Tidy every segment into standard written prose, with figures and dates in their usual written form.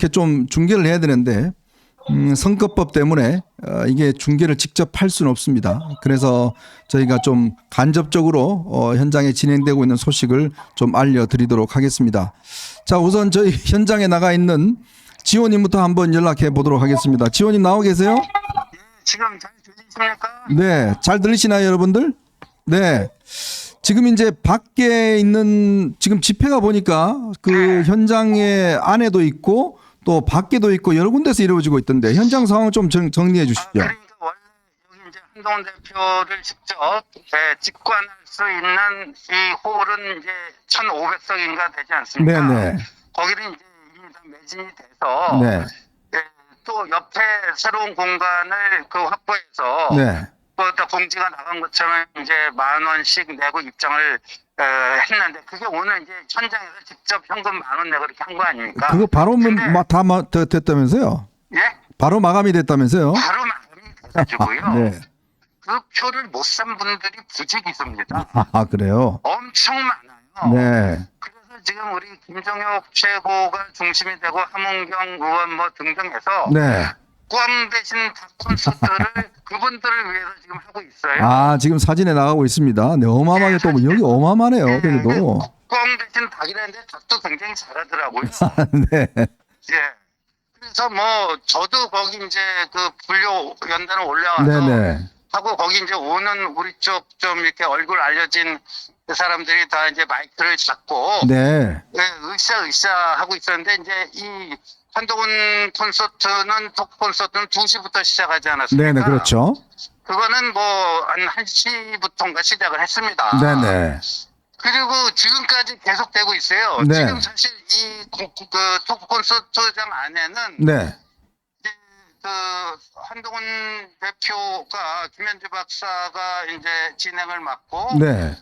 이렇게 좀 중계를 해야 되는데 선거법 때문에 이게 중계를 직접 할 수는 없습니다. 그래서 저희가 좀 간접적으로 현장에 진행되고 있는 소식을 좀 알려드리도록 하겠습니다. 자, 우선 저희 현장에 나가 있는 지원님부터 한번 연락해 보도록 하겠습니다. 지원님 나오고 계세요? 지금 잘 들리십니까? 네, 잘 들리시나요, 여러분들? 네. 지금 이제 밖에 있는 지금 집회가 보니까 그 현장에 안에도 있고 또 밖에도 있고 여러 군데서 이루어지고 있던데 현장 상황 좀 정리해 주시죠. 그러니까 원래 여기 이제 한동훈 대표를 직접 직관할 수 있는 이 홀은 이제 1,500석인가 되지 않습니까? 네네. 거기는 이제 이미 다 매진이 돼서 네. 또 옆에 새로운 공간을 그 확보해서 네. 또 공지가 나간 것처럼 이제 10,000원씩 내고 입장을 했는데 그게 오늘 이제 현장에서 직접 현금 10,000원 내고 이렇게 한 거 아닙니까? 그거 바로 근데- 다 됐다면서요? 예? 바로 마감이 됐다면서요? 바로 마감이 돼가지고요. 네. 그 표를 못 산 분들이 부직 있습니다. 아, 그래요? 엄청 많아요. 네. 그래서 지금 우리 김종혁 최고가 중심이 되고 함은경 의원 뭐 등등해서 네. 꽝 대신 닭 콘서트를 그분들을 위해서 지금 하고 있어요. 아, 지금 사진에 나가고 있습니다. 네, 어마어마하게 또 여기 어마어마하네요. 그래도. 꽝 대신 닭이라는데 닭도 굉장히 잘하더라고요. 네. 예. 그래서 뭐 저도 거기 이제 그 분료 연단을 올라와서 네네. 하고 거기 이제 오는 우리 쪽 좀 이렇게 얼굴 알려진 그 사람들이 다 이제 마이크를 잡고 네. 으쌰으쌰 하고 있었는데 이제 이 한동훈 콘서트는 독 콘서트는 2시부터 시작하지 않았습니까? 네네, 그렇죠. 그거는 뭐 한 1시부터인가 시작을 했습니다. 네네. 그리고 지금까지 계속되고 있어요. 네. 지금 사실 이 독 콘서트장 안에는 네. 그 한동훈 대표가 김현주 박사가 이제 진행을 맡고 네.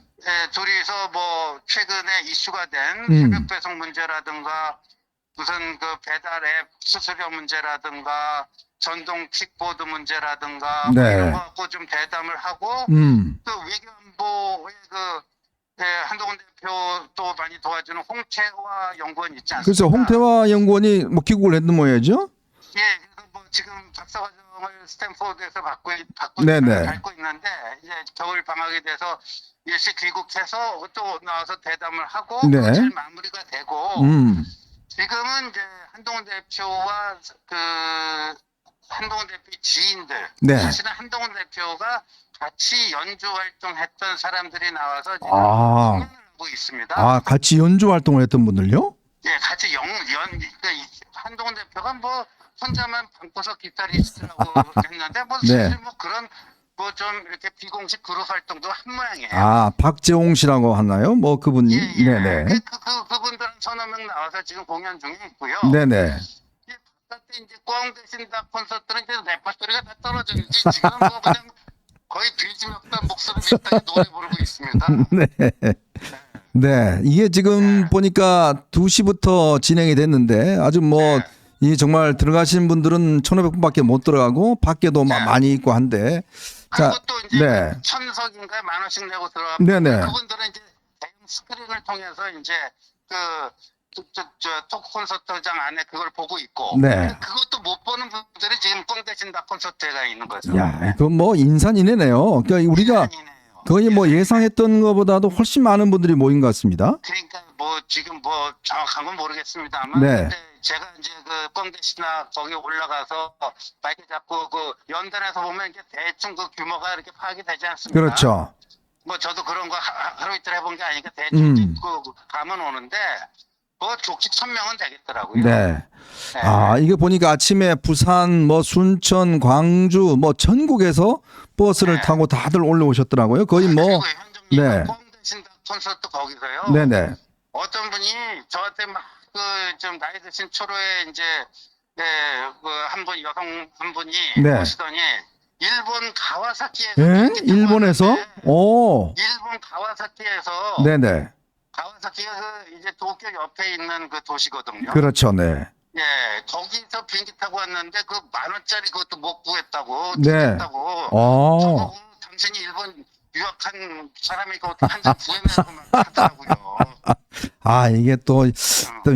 둘이서 뭐 최근에 이슈가 된 새벽 배송 문제라든가 무슨 그 배달 앱 수수료 문제라든가 전동 킥보드 문제라든가 뭐 네. 이런 거 갖고 좀 대담을 하고 또 외교안보의 그 한동훈 대표 또 많이 도와주는 홍채화 연구원 있지 않습니까? 그래서 홍태화 연구원이 뭐 귀국을 했는 모양이죠? 예, 그래서 뭐 지금 박사과정을 스탠포드에서 네네. 밟고 있는데 이제 겨울 방학이 돼서 일시 귀국해서 또 나와서 대담을 하고 네. 또 잘 마무리가 되고 지금은 이제 한동훈 대표와 그 한동훈 대표 지인들 네. 사실은 한동훈 대표가 같이 연주 활동했던 사람들이 나와서 지금 아. 공연을 하고 있습니다. 아, 같이 연주 활동을 했던 분들요? 예, 같이 그러니까 한동훈 대표가 뭐 혼자만 방구석 기타리스트라고 했는데 뭐 네. 사실 뭐 그런 뭐 좀 이렇게 비공식 그룹 활동도 한 모양이에요. 아, 박재홍 씨라고 하나요? 뭐 그분이? 예, 예. 네네. 그분들은 서너 명 나와서 지금 공연 중에 있고요. 네네. 예, 바깥에 이제 꽝 대신 다 콘서트는 이제 레퍼토리가 다 떨어졌는지 지금 뭐 그냥 거의 빌지먹던 목소리를 따라 노래 부르고 있습니다. 네. 네. 이게 지금 보니까 2시부터 진행이 됐는데 아주 뭐 이 정말 들어가신 분들은 1,500분밖에 못 들어가고 밖에도 많이 있고 한데. 자, 그리고 또 이제 네. 1,000석인가 10,000원씩 내고 들어가면 네네. 그분들은 이제 대형 스크린을 통해서 이제 톡 콘서트장 안에 그걸 보고 있고 네. 그것도 못 보는 분들이 지금 꽝 대신 다 콘서트에 가 있는 거죠. 야, 이건 뭐 인산인해네요. 그러니까 우리가 아니네요. 거의 뭐 예상했던 것보다도 훨씬 많은 분들이 모인 것 같습니다. 그러니까 뭐 지금 뭐 정확한 건 모르겠습니다만 네. 근데 제가 이제 그 꽝대시나 거기 올라가서 마이크 잡고 그 연단에서 보면 이게 대충 그 규모가 이렇게 파악이 되지 않습니까? 그렇죠. 뭐 저도 그런 거 하루 이틀 해본 게 아니니까 대충 그 감은 오는데 뭐 좋게 1,000명은 되겠더라고요. 네. 네. 아, 이게 보니까 아침에 부산, 뭐 순천, 광주, 뭐 전국에서 버스를 네. 타고 다들 올라오셨더라고요. 거의 뭐, 그리고 현정님 네. 꽝대신 콘서트 거기서요. 네네. 어떤 분이 저한테 막 그 좀 나이 드신 초로에 이제 그 한 분 여성 한 분이 네. 오시더니 일본 가와사키에서 예? 비행기 타고 일본에서? 왔는데 오. 일본 가와사키에서 네네. 가와사키가 그 이제 도쿄 옆에 있는 그 도시거든요. 그렇죠. 네. 예, 거기서 비행기 타고 왔는데 그 10,000원짜리 그것도 못 구했다고. 네. 했다고. 어. 저보고 당신이 일본 유학한 사람이 그 한잔 구해내고만 하더라고요. 아, 이게 또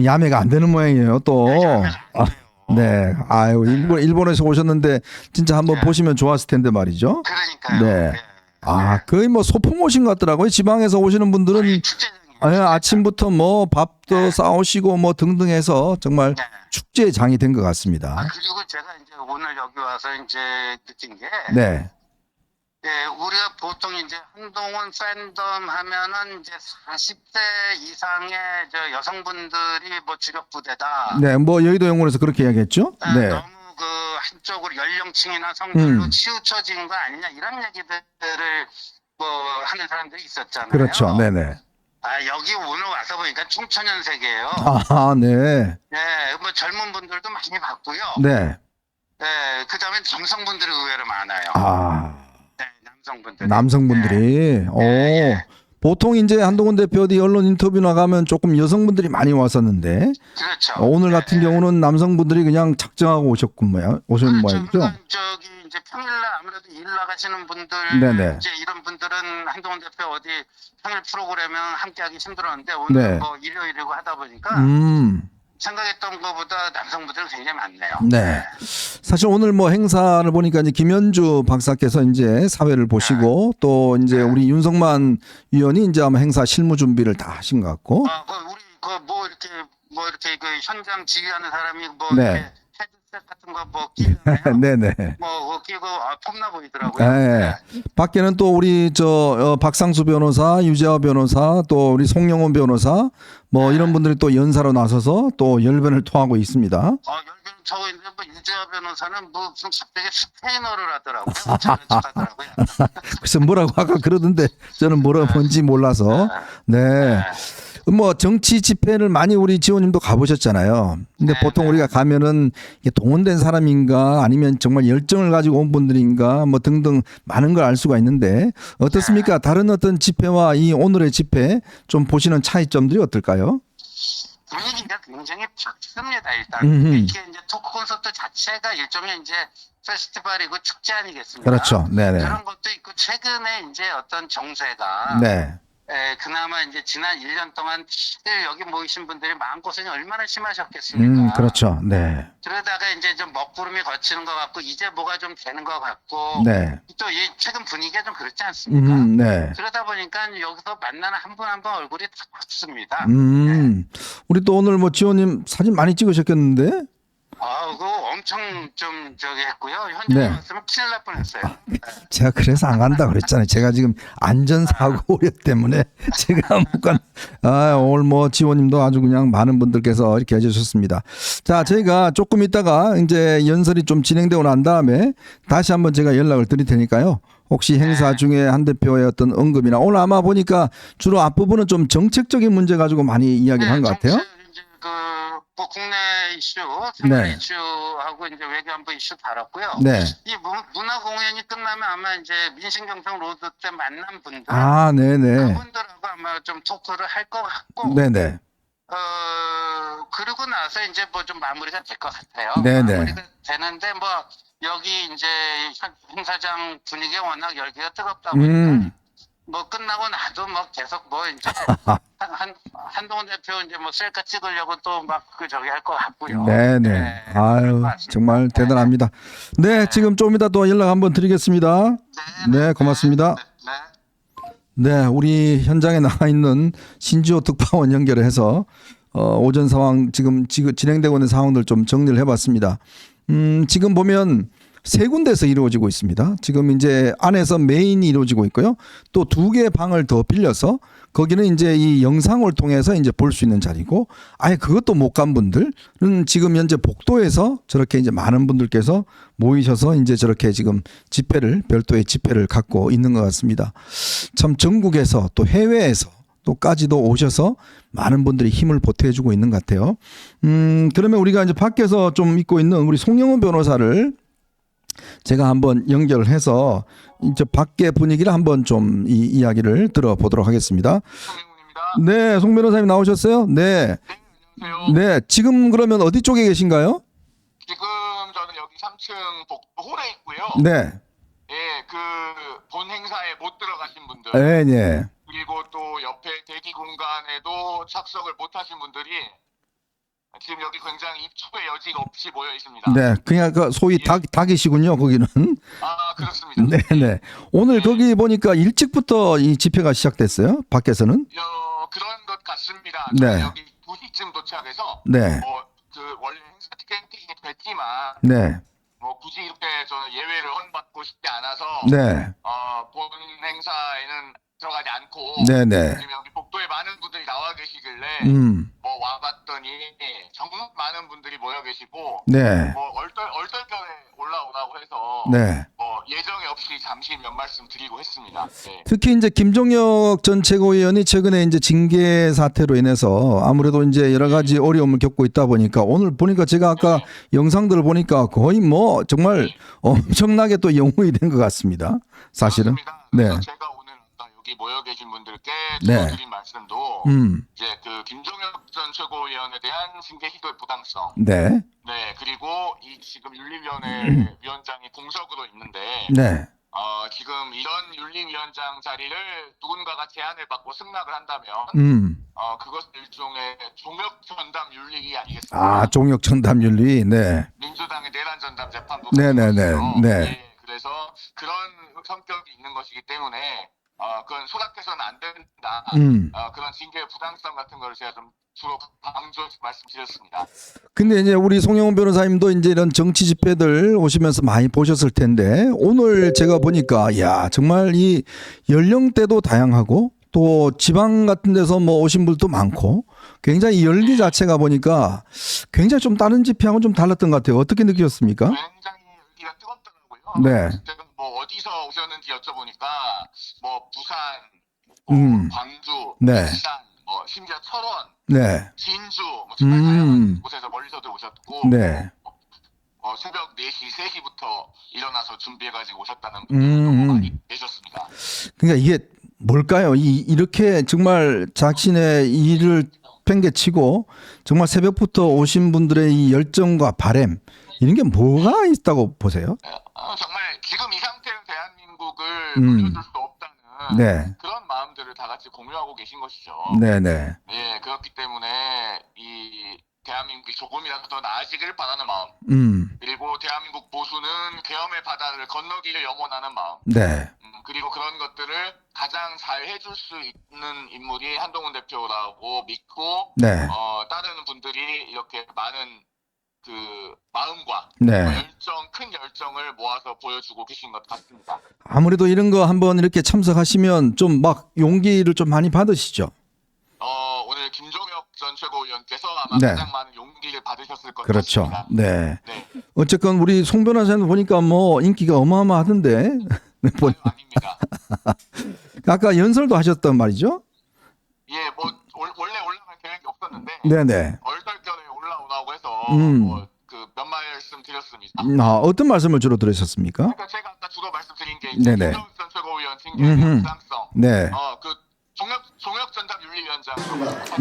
야매가 안 되는 모양이에요. 또. 아, 네. 아유, 일본에서 오셨는데 진짜 한번 보시면 좋았을 텐데 말이죠. 그러니까요. 네. 아, 거의 뭐 소풍 오신 것 같더라고요. 지방에서 오시는 분들은 아침부터 뭐 밥도 싸오시고 뭐 등등 해서 정말 네. 축제의 장이 된 것 같습니다. 그리고 제가 이제 오늘 여기 와서 이제 느낀 게, 네. 예, 우리가 보통 이제 한동훈 팬덤 하면은 이제 40대 이상의 저 여성분들이 뭐 주력 부대다. 네, 뭐 여의도 연구원에서 그렇게 이야기했죠. 아, 네. 너무 그 한쪽으로 연령층이나 성별로 음. 치우쳐진 거 아니냐 이런 얘기들을 뭐 하는 사람들이 있었잖아요. 그렇죠. 네네. 아, 여기 오늘 와서 보니까 청소년 세계예요. 아, 네. 네, 뭐 젊은 분들도 많이 봤고요. 네. 네, 그다음에 남성분들이 의외로 많아요. 아, 네, 남성분들. 남성분들이. 오. 예. 보통 이제 한동훈 대표 어디 언론 인터뷰 나가면 조금 여성분들이 많이 왔었는데 그렇죠. 오늘 같은 경우는 남성분들이 그냥 작정하고 오신 모양이죠. 그러니까 저기 이제 평일날 아무래도 일 나가시는 분들, 네네. 이제 이런 분들은 한동훈 대표 어디 평일 프로그램은 함께하기 힘들었는데 오늘 네. 뭐 일요일이고 하다 보니까 생각했던 것보다 남성분들은 굉장히 많네요. 네. 사실 오늘 뭐 행사를 보니까 이제 김현주 박사께서 이제 사회를 보시고 또 이제 우리 윤석만 위원이 이제 아마 행사 실무 준비를 다 하신 것 같고. 우리 뭐 이렇게 그 현장 지휘하는 사람이 뭐 네. 이렇게 헤드셋 같은 거 뭐 끼잖아요. 네네. 뭐 그거 끼고 폼나 보이더라고요. 네. 밖에는 또 우리 박상수 변호사, 유재하 변호사, 또 우리 송영원 변호사 뭐 이런 분들이 또 연사로 나서서 또 열변을 토하고 있습니다. 열변 저거 있는데 뭐 유재하 변호사는 뭐 무슨 갑자기 스페인어를 하더라고요. 잘하더라고요. 그래서 뭐라고 아까 그러던데 저는 뭔지 몰라서. 네. 뭐 정치 집회를 많이 우리 지호님도 가보셨잖아요. 근데 보통 우리가 가면은 이게 동원된 사람인가 아니면 정말 열정을 가지고 온 분들인가 뭐 등등 많은 걸 알 수가 있는데 어떻습니까? 다른 어떤 집회와 이 오늘의 집회 좀 보시는 차이점들이 어떨까요? 분위기가 굉장히 작습니다. 일단 음흠. 이게 이제 토크 콘서트 자체가 일종의 이제 페스티벌이고 축제 아니겠습니까? 그렇죠. 네네. 그런 것도 있고 최근에 이제 어떤 정세가 네. 그나마 이제 지난 1년 동안 여기 모이신 분들이 마음고생이 얼마나 심하셨겠습니까? 그렇죠. 네. 그러다가 이제 좀 먹구름이 거치는 것 같고 이제 뭐가 좀 되는 것 같고 네. 또 이 최근 분위기가 좀 그렇지 않습니까? 네. 그러다 보니까 여기서 만나는 한 분 한 분 얼굴이 다 바뀌습니다. 우리 또 오늘 뭐 지호님 사진 많이 찍으셨겠는데? 그거 엄청 좀 저기 했고요. 현장에 네. 왔으면 큰일 날 뻔했어요. 제가 그래서 안 간다 그랬잖아요. 제가 지금 안전사고 우려 때문에 제가 못 간. 오늘 뭐 지호님도 아주 그냥 많은 분들께서 이렇게 해주셨습니다. 자, 저희가 조금 있다가 이제 연설이 좀 진행되고 난 다음에 다시 한번 제가 연락을 드릴 테니까요. 혹시 행사 중에 한 대표의 어떤 언급이나 오늘 아마 보니까 주로 앞부분은 좀 정책적인 문제 가지고 많이 이야기를 한 것 같아요. 이제 뭐 국내 이슈, 생활 네. 이슈하고 이제 외교안보 이슈 다뤘고요. 네. 이 문화 공연이 끝나면 아마 이제 민신경성 로드 때 만난 분들, 네네. 그분들하고 아마 좀 토크를 할 것 같고, 네네. 그러고 나서 이제 뭐 좀 마무리가 될 것 같아요. 네네. 마무리가 되는데 뭐 여기 이제 행사장 분위기가 워낙 열기가 뜨겁다 보니까 뭐 끝나고 나도 뭐 계속 뭐 이제 한동훈 대표 이제 뭐 셀카 찍으려고 또 막 저기 할 것 같고요. 네네. 아유, 정말 대단합니다. 네, 지금 좀 이따 또 연락 한번 드리겠습니다. 네, 고맙습니다. 네, 우리 현장에 나와 있는 신지호 특파원 연결을 해서 오전 상황 지금 진행되고 있는 상황들 좀 정리를 해봤습니다. 지금 보면 세 군데에서 이루어지고 있습니다. 지금 이제 안에서 메인이 이루어지고 있고요. 또 2개의 방을 더 빌려서 거기는 이제 이 영상을 통해서 이제 볼 수 있는 자리고 아예 그것도 못 간 분들은 지금 현재 복도에서 저렇게 이제 많은 분들께서 모이셔서 이제 저렇게 지금 별도의 집회를 갖고 있는 것 같습니다. 참 전국에서 또 해외에서 또까지도 오셔서 많은 분들이 힘을 보태주고 있는 것 같아요. 그러면 우리가 이제 밖에서 좀 있고 있는 우리 송영훈 변호사를 제가 한번 연결을 해서 이제 밖의 분위기를 한번 좀 이 이야기를 들어보도록 하겠습니다. 네, 송 변호사님 나오셨어요? 네. 안녕하세요. 네, 지금 그러면 어디 쪽에 계신가요? 지금 저는 여기 3층 복도홀에 있고요. 네. 예, 그 본 행사에 못 들어가신 분들, 예, 예. 그리고 또 옆에 대기 공간에도 착석을 못 하신 분들이 지금 여기 굉장히 입추의 여지가 없이 모여 있습니다. 네, 그냥 그 소위 예. 닭이시군요, 거기는. 아, 그렇습니다. 네, 네. 오늘 거기 보니까 일찍부터 이 집회가 시작됐어요. 밖에서는. 그런 것 같습니다. 네. 저는 여기 2시쯤 도착해서 네, 그 원래 행사 티켓팅이 됐지만 네, 뭐 굳이 이렇게 저는 예외를 허용받고 싶지 않아서 네, 본 행사에는 들어가지 않고 네, 네. 지금 여기 복도에 많은 분들이 나와 계시길래 뭐 와봤더니 정말 많은 분들이 모여 계시고 네, 뭐 얼떨결에 올라오라고 해서 네. 뭐 예정에 없이 잠시 몇 말씀 드리고 했습니다. 네. 특히 이제 김종혁 전 최고위원이 최근에 이제 징계 사태로 인해서 아무래도 이제 여러 가지 어려움을 겪고 있다 보니까 오늘 보니까 제가 아까 영상들을 보니까 거의 뭐 정말 엄청나게 또 영웅이 된 것 같습니다. 사실은. 그렇습니다. 네. 그래서 제가 오늘 여기 모여 계신 분들께 네. 드린 말씀도 이제 그 김종혁 전 최고위원에 대한 징계 시도의 부당성, 네, 네, 그리고 이 지금 윤리위원회 위원장이 공석으로 있는데 네, 지금 이런 윤리위원장 자리를 누군가가 제안을 받고 승낙을 한다면 그것은 일종의 종혁 전담 윤리위 아니겠습니까? 아, 종혁 전담윤리. 네, 민주당의 내란 전담 재판부. 네, 네, 네, 네. 네, 그래서 그런 성격이 있는 것이기 때문에 그건 소락해서는 안 된다. 그런 징계의 부당성 같은 걸 제가 좀 주로 강조해서 말씀드렸습니다. 근데 이제 우리 송영훈 변호사님도 이제 이런 정치 집회들 오시면서 많이 보셨을 텐데 오늘 제가 보니까 야, 정말 이 연령대도 다양하고 또 지방 같은 데서 뭐 오신 분도 많고 굉장히 열기 자체가 보니까 굉장히 좀 다른 집회하고는 좀 달랐던 것 같아요. 어떻게 느끼셨습니까? 굉장히 열기가 뜨겁더라고요. 네. 제가 뭐 어디서 오셨는지 여쭤보니까 뭐 부산, 뭐 광주, 네. 부산, 뭐 심지어 철원, 네. 진주, 뭐 정말 다양한 곳에서 멀리서도 오셨고 네. 새벽 4시, 3시부터 일어나서 준비해가지고 오셨다는 분들도 많이 계셨습니다. 그러니까 이게 뭘까요? 이렇게 정말 자신의 일을 팽개치고 정말 새벽부터 오신 분들의 이 열정과 바램 이런 게 뭐가 있다고 보세요? 정말 지금 이 상태로 대한민국을 물려줄 수 없다는 네. 그런 마음들을 다 같이 공유하고 계신 것이죠. 네네. 예, 그렇기 때문에 이 대한민국이 조금이라도 더 나아지기를 바라는 마음, 그리고 대한민국 보수는 계엄의 바다를 건너기를 염원하는 마음, 네. 그리고 그런 것들을 가장 잘 해줄 수 있는 인물이 한동훈 대표라고 믿고 네. 따르는 분들이 이렇게 많은 그 마음과 네. 큰 열정을 모아서 보여주고 계신 것 같습니다. 아무래도 이런 거 한번 이렇게 참석하시면 좀 막 용기를 좀 많이 받으시죠? 오늘 김종혁 전 최고위원께서 아마 네. 가장 많은 용기를 받으셨을 것 그렇죠. 같습니다. 네. 네. 어쨌건 우리 송 변호사님 보니까 뭐 인기가 어마어마하던데. 아닙니다. 아까 연설도 하셨단 말이죠? 예, 뭐 원래 올라갈 계획이 없었는데 네네. 얼떨결에 올라오라고 해서 그 몇 말씀 드렸습니다. 어떤 말씀을 주로 들으셨습니까? 그러니까 제가 아까 주로 말씀드린 게 네네. 김종혁 전 최고위원 징계의 부당성, 네. 그 종혁 전담 윤리위원장,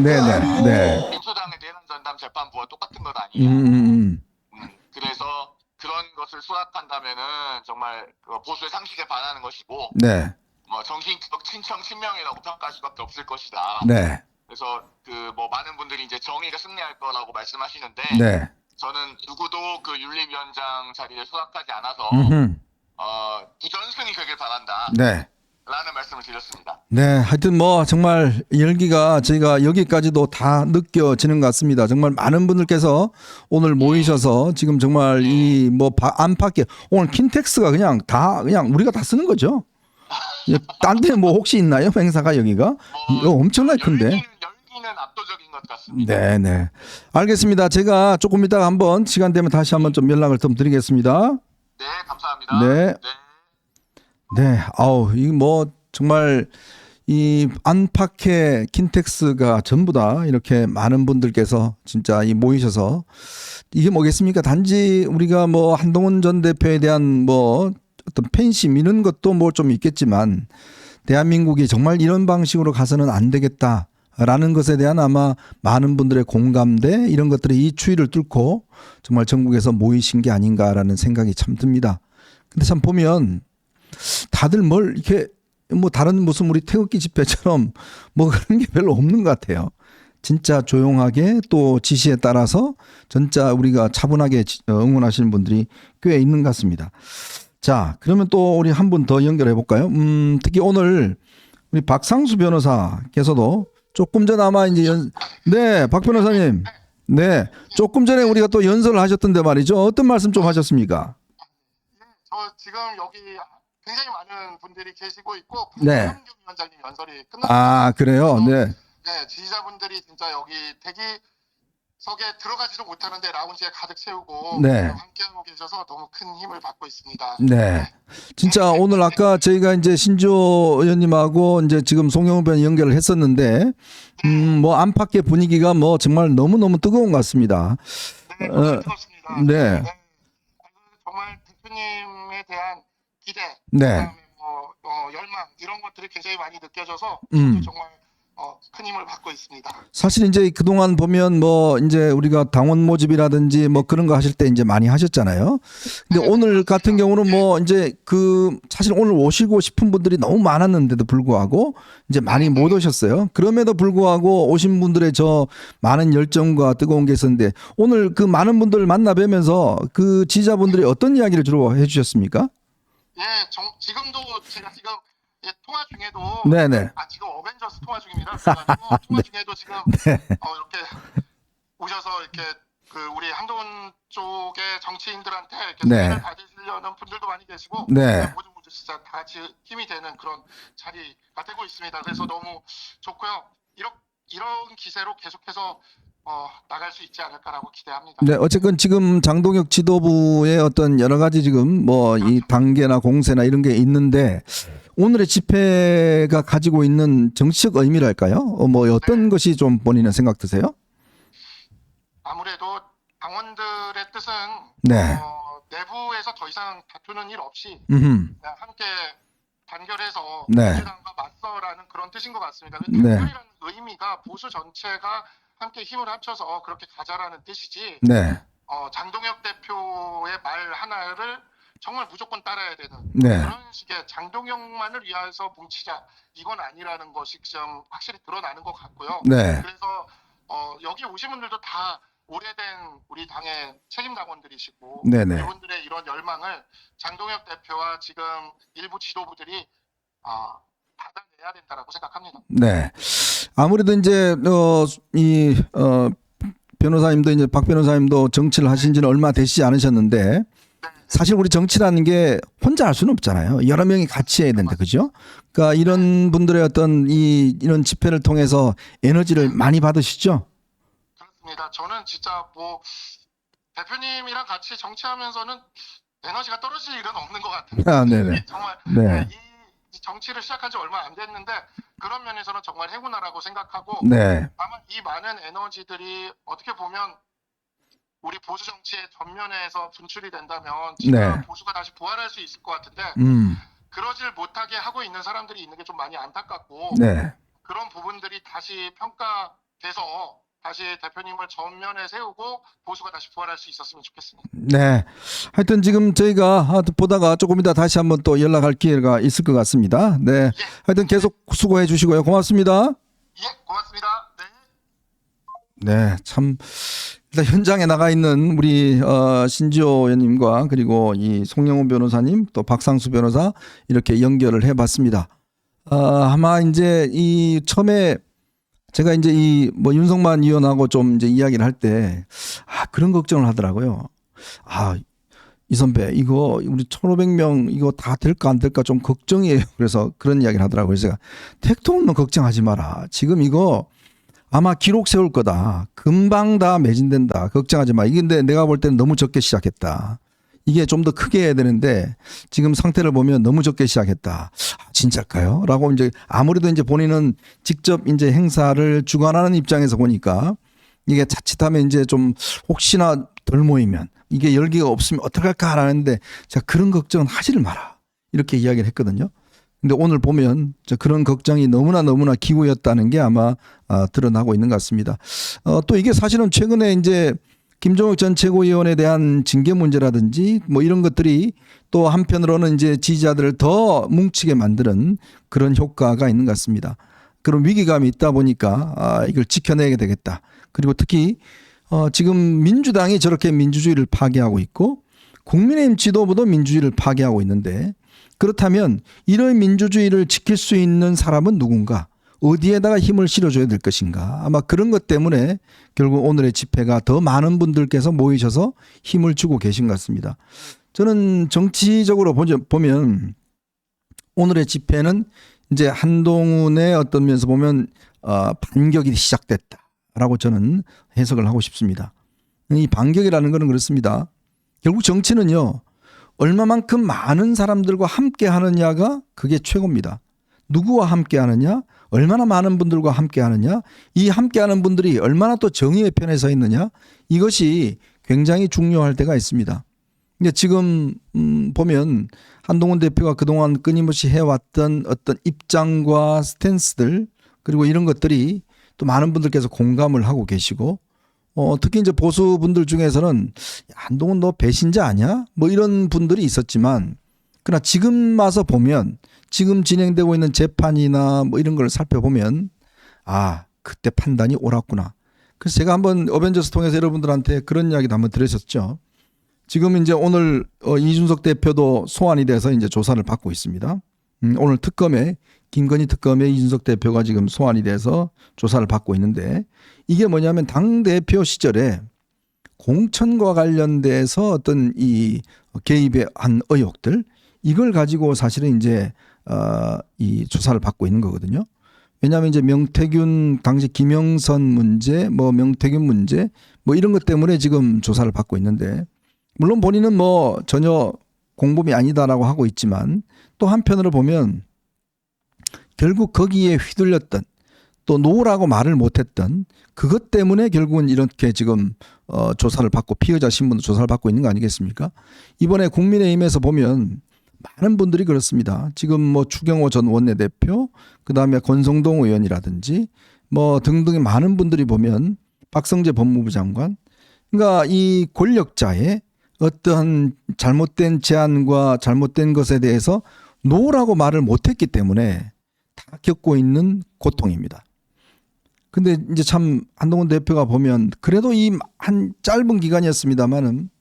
네네. 네. 민주당의 내란 전담 재판부와 똑같은 것 아니에요. 그래서 그런 것을 수락한다면은 정말 보수의 상식에 반하는 것이고, 네. 뭐 정신적 친청 친명이라고 평가할 수밖에 없을 것이다. 네. 그래서 그 뭐 많은 분들이 이제 정의가 승리할 거라고 말씀하시는데, 네. 저는 누구도 그 윤리위원장 자리를 수락하지 않아서 부전승이 되길 바란다. 네. 라는 말씀을 드렸습니다. 네, 하여튼 뭐 정말 열기가 저희가 여기까지도 다 느껴지는 것 같습니다. 정말 많은 분들께서 오늘 모이셔서 지금 정말 이 뭐 안팎에 오늘 킨텍스가 그냥 우리가 다 쓰는 거죠. 딴 데 뭐 혹시 있나요? 행사가 여기가? 이거 엄청나게 큰데. 열기는 압도적인 것 같습니다. 네, 네. 알겠습니다. 제가 조금 이따가 한번 시간 되면 다시 한번 좀 연락을 좀 드리겠습니다. 네, 감사합니다. 네. 네, 아우, 이 뭐 정말 이 안팎의 킨텍스가 전부 다 이렇게 많은 분들께서 진짜 이 모이셔서 이게 뭐겠습니까? 단지 우리가 뭐 한동훈 전 대표에 대한 뭐 어떤 팬심 이런 것도 뭐 좀 있겠지만 대한민국이 정말 이런 방식으로 가서는 안 되겠다라는 것에 대한 아마 많은 분들의 공감대 이런 것들이 이 추위를 뚫고 정말 전국에서 모이신 게 아닌가라는 생각이 참 듭니다. 근데 참 보면 다들 뭘 이렇게 뭐 다른 무슨 우리 태극기 집회처럼 뭐 그런 게 별로 없는 것 같아요. 진짜 조용하게 또 지시에 따라서 진짜 우리가 차분하게 응원하시는 분들이 꽤 있는 것 같습니다. 자, 그러면 또 우리 한 분 더 연결해 볼까요? 특히 오늘 우리 박상수 변호사께서도 조금 전 아마 이제 네, 박 변호사님. 네, 조금 전에 우리가 또 연설을 하셨던데 말이죠. 어떤 말씀 좀 하셨습니까? 저 지금 여기 굉장히 많은 분들이 계시고 있고 네. 박형균 위원장님 연설이 끝났습니다. 아, 그래요? 네. 네, 지지자분들이 진짜 여기 대기석에 들어가지도 못하는데 라운지에 가득 채우고 네. 함께하고 계셔서 너무 큰 힘을 받고 있습니다. 네. 진짜 오늘 아까 저희가 이제 신주호 의원님하고 이제 지금 송영훈 변 연결을 했었는데, 뭐 안팎의 분위기가 뭐 정말 너무너무 뜨거운 것 같습니다. 네, 너무 뜨겁습니다. 네. 정말 대표님에 대한 기대, 네. 그다음에 뭐 열망 이런 것들이 굉장히 많이 느껴져서 정말 큰 힘을 받고 있습니다. 사실 이제 그동안 보면 뭐 이제 우리가 당원 모집이라든지 뭐 그런 거 하실 때 이제 많이 하셨잖아요. 근데 네, 오늘 같은 경우는 뭐 이제 그 사실 오늘 오시고 싶은 분들이 너무 많았는데도 불구하고 이제 많이 못 오셨어요. 그럼에도 불구하고 오신 분들의 저 많은 열정과 뜨거운 게 있었는데 오늘 그 많은 분들 만나 뵈면서 그 지지자분들이 어떤 이야기를 주로 해주셨습니까? 예, 지금도 제가 지금 통화 중에도 네네. 지금 어벤져스 통화 중입니다. 그래가지고 통화 중에도 지금 이렇게 오셔서 이렇게 그 우리 한동훈 쪽의 정치인들한테 이렇게 네. 사인을 받으시려는 분들도 많이 계시고 네. 모든 분들 진짜 다 같이 힘이 되는 그런 자리가 되고 있습니다. 그래서 너무 좋고요. 이런 기세로 계속해서 나갈 수 있지 않을까라고 기대합니다. 네, 어쨌건 지금 장동혁 지도부의 어떤 여러 가지 지금 뭐 이 단계나 공세나 이런 게 있는데 오늘의 집회가 가지고 있는 정치적 의미랄까요? 뭐 어떤 것이 좀 본인은 생각 드세요? 아무래도 당원들의 뜻은 네. 내부에서 더 이상 다투는 일 없이 음. 그냥 함께 단결해서 네. 민주당과 맞서라는 그런 뜻인 것 같습니다. 그 네. 단결이라는 의미가 보수 전체가 함께 힘을 합쳐서 그렇게 가자라는 뜻이지. 네. 장동혁 대표의 말 하나를 정말 무조건 따라야 되는 네. 그런 식의 장동혁만을 위해서 뭉치자 이건 아니라는 것이 좀 확실히 드러나는 것 같고요. 네. 그래서 여기 오신 분들도 다 오래된 우리 당의 책임 당원들이시고 네네. 이분들의 이런 열망을 장동혁 대표와 지금 일부 지도부들이 받아내야 된다라고 생각합니다. 네. 아무래도 이제 변호사님도 이제 박 변호사님도 정치를 하신 지는 얼마 되시지 않으셨는데 사실 우리 정치라는 게 혼자 할 수는 없잖아요. 여러 명이 같이 해야 된다. 그죠? 그러니까 이런 분들의 어떤 이런 집회를 통해서 에너지를 많이 받으시죠? 그렇습니다. 저는 진짜 뭐 대표님이랑 같이 정치하면서는 에너지가 떨어질 일은 없는 것 같아요. 아, 네네. 정말 네. 이 정치를 시작한 지 얼마 안 됐는데 그런 면에서는 정말 행운아라고 생각하고 네. 아마 이 많은 에너지들이 어떻게 보면 우리 보수 정치의 전면에서 분출이 된다면 진짜 네. 보수가 다시 부활할 수 있을 것 같은데 그러질 못하게 하고 있는 사람들이 있는 게 좀 많이 안타깝고 네. 그런 부분들이 다시 평가돼서 다시 대표님을 전면에 세우고 보수가 다시 부활할 수 있었으면 좋겠습니다. 네. 하여튼 지금 저희가 보다가 조금 이따 다시 한번 또 연락할 기회가 있을 것 같습니다. 네. 하여튼 계속 수고해 주시고요. 고맙습니다. 예, 고맙습니다. 네. 네, 참 일단 현장에 나가 있는 우리 신지호 의원님과 그리고 이 송영훈 변호사님 또 박상수 변호사 이렇게 연결을 해봤습니다. 아마 이제 이 처음에 제가 이제 이 뭐 윤석만 의원하고 좀 이제 이야기를 할 때 그런 걱정을 하더라고요. 이 선배 이거 우리 1,500명 이거 다 될까 안 될까 좀 걱정이에요. 그래서 그런 이야기를 하더라고요. 그래서 제가 택통은 걱정하지 마라. 지금 이거 아마 기록 세울 거다. 금방 다 매진된다. 걱정하지 마. 이게 근데 내가 볼 때는 너무 적게 시작했다. 이게 좀 더 크게 해야 되는데 지금 상태를 보면 너무 적게 시작했다. 진짜일까요? 라고 이제 아무래도 이제 본인은 직접 이제 행사를 주관하는 입장에서 보니까 이게 자칫하면 이제 좀 혹시나 덜 모이면 이게 열기가 없으면 어떡할까 하는데 제가 그런 걱정은 하지를 마라. 이렇게 이야기를 했거든요. 근데 오늘 보면 그런 걱정이 너무나 기우였다는 게 아마 드러나고 있는 것 같습니다. 또 이게 사실은 최근에 이제 김종욱 전 최고위원에 대한 징계 문제라든지 뭐 이런 것들이 또 한편으로는 이제 지지자들을 더 뭉치게 만드는 그런 효과가 있는 것 같습니다. 그런 위기감이 있다 보니까 이걸 지켜내야 되겠다. 그리고 특히 지금 민주당이 저렇게 민주주의를 파괴하고 있고 국민의힘 지도부도 민주주의를 파괴하고 있는데 그렇다면 이런 민주주의를 지킬 수 있는 사람은 누군가? 어디에다가 힘을 실어줘야 될 것인가? 아마 그런 것 때문에 결국 오늘의 집회가 더 많은 분들께서 모이셔서 힘을 주고 계신 것 같습니다. 저는 정치적으로 보면 오늘의 집회는 이제 한동훈의 어떤 면에서 보면 반격이 시작됐다라고 저는 해석을 하고 싶습니다. 이 반격이라는 것은 그렇습니다. 결국 정치는요. 얼마만큼 많은 사람들과 함께 하느냐가 그게 최고입니다. 누구와 함께 하느냐, 얼마나 많은 분들과 함께 하느냐, 이 함께 하는 분들이 얼마나 또 정의의 편에 서 있느냐, 이것이 굉장히 중요할 때가 있습니다. 근데 지금 보면 한동훈 대표가 그동안 끊임없이 해왔던 어떤 입장과 스탠스들 그리고 이런 것들이 또 많은 분들께서 공감을 하고 계시고 특히 이제 보수 분들 중에서는 한동훈 너 배신자 아니야? 뭐 이런 분들이 있었지만 그러나 지금 와서 보면 지금 진행되고 있는 재판이나 뭐 이런 걸 살펴보면 그때 판단이 옳았구나. 그래서 제가 한번 어벤져스 통해서 여러분들한테 그런 이야기도 한번 드렸었죠. 지금 이제 오늘 이준석 대표도 소환이 돼서 이제 조사를 받고 있습니다. 오늘 특검에 김건희 특검에 이준석 대표가 지금 소환이 돼서 조사를 받고 있는데 이게 뭐냐면 당대표 시절에 공천과 관련돼서 어떤 이 개입에 한 의혹들 이걸 가지고 사실은 이제 이 조사를 받고 있는 거거든요. 왜냐하면 이제 명태균 당시 김영선 문제, 뭐 명태균 문제, 뭐 이런 것 때문에 지금 조사를 받고 있는데 물론 본인은 뭐 전혀 공범이 아니다라고 하고 있지만 또 한편으로 보면 결국 거기에 휘둘렸던 또 노라고 말을 못했던 그것 때문에 결국은 이렇게 지금 조사를 받고 피의자 신분도 조사를 받고 있는 거 아니겠습니까? 이번에 국민의힘에서 보면 많은 분들이 그렇습니다. 지금 뭐 추경호 전 원내대표, 그 다음에 권성동 의원이라든지 뭐 등등의 많은 분들이 보면 박성재 법무부 장관, 그러니까 이 권력자의 어떠한 잘못된 제안과 잘못된 것에 대해서 노라고 말을 못했기 때문에 다 겪고 있는 고통입니다. 근데 이제 참 한동훈 대표가 보면 그래도 이 한 짧은 기간이었습니다만은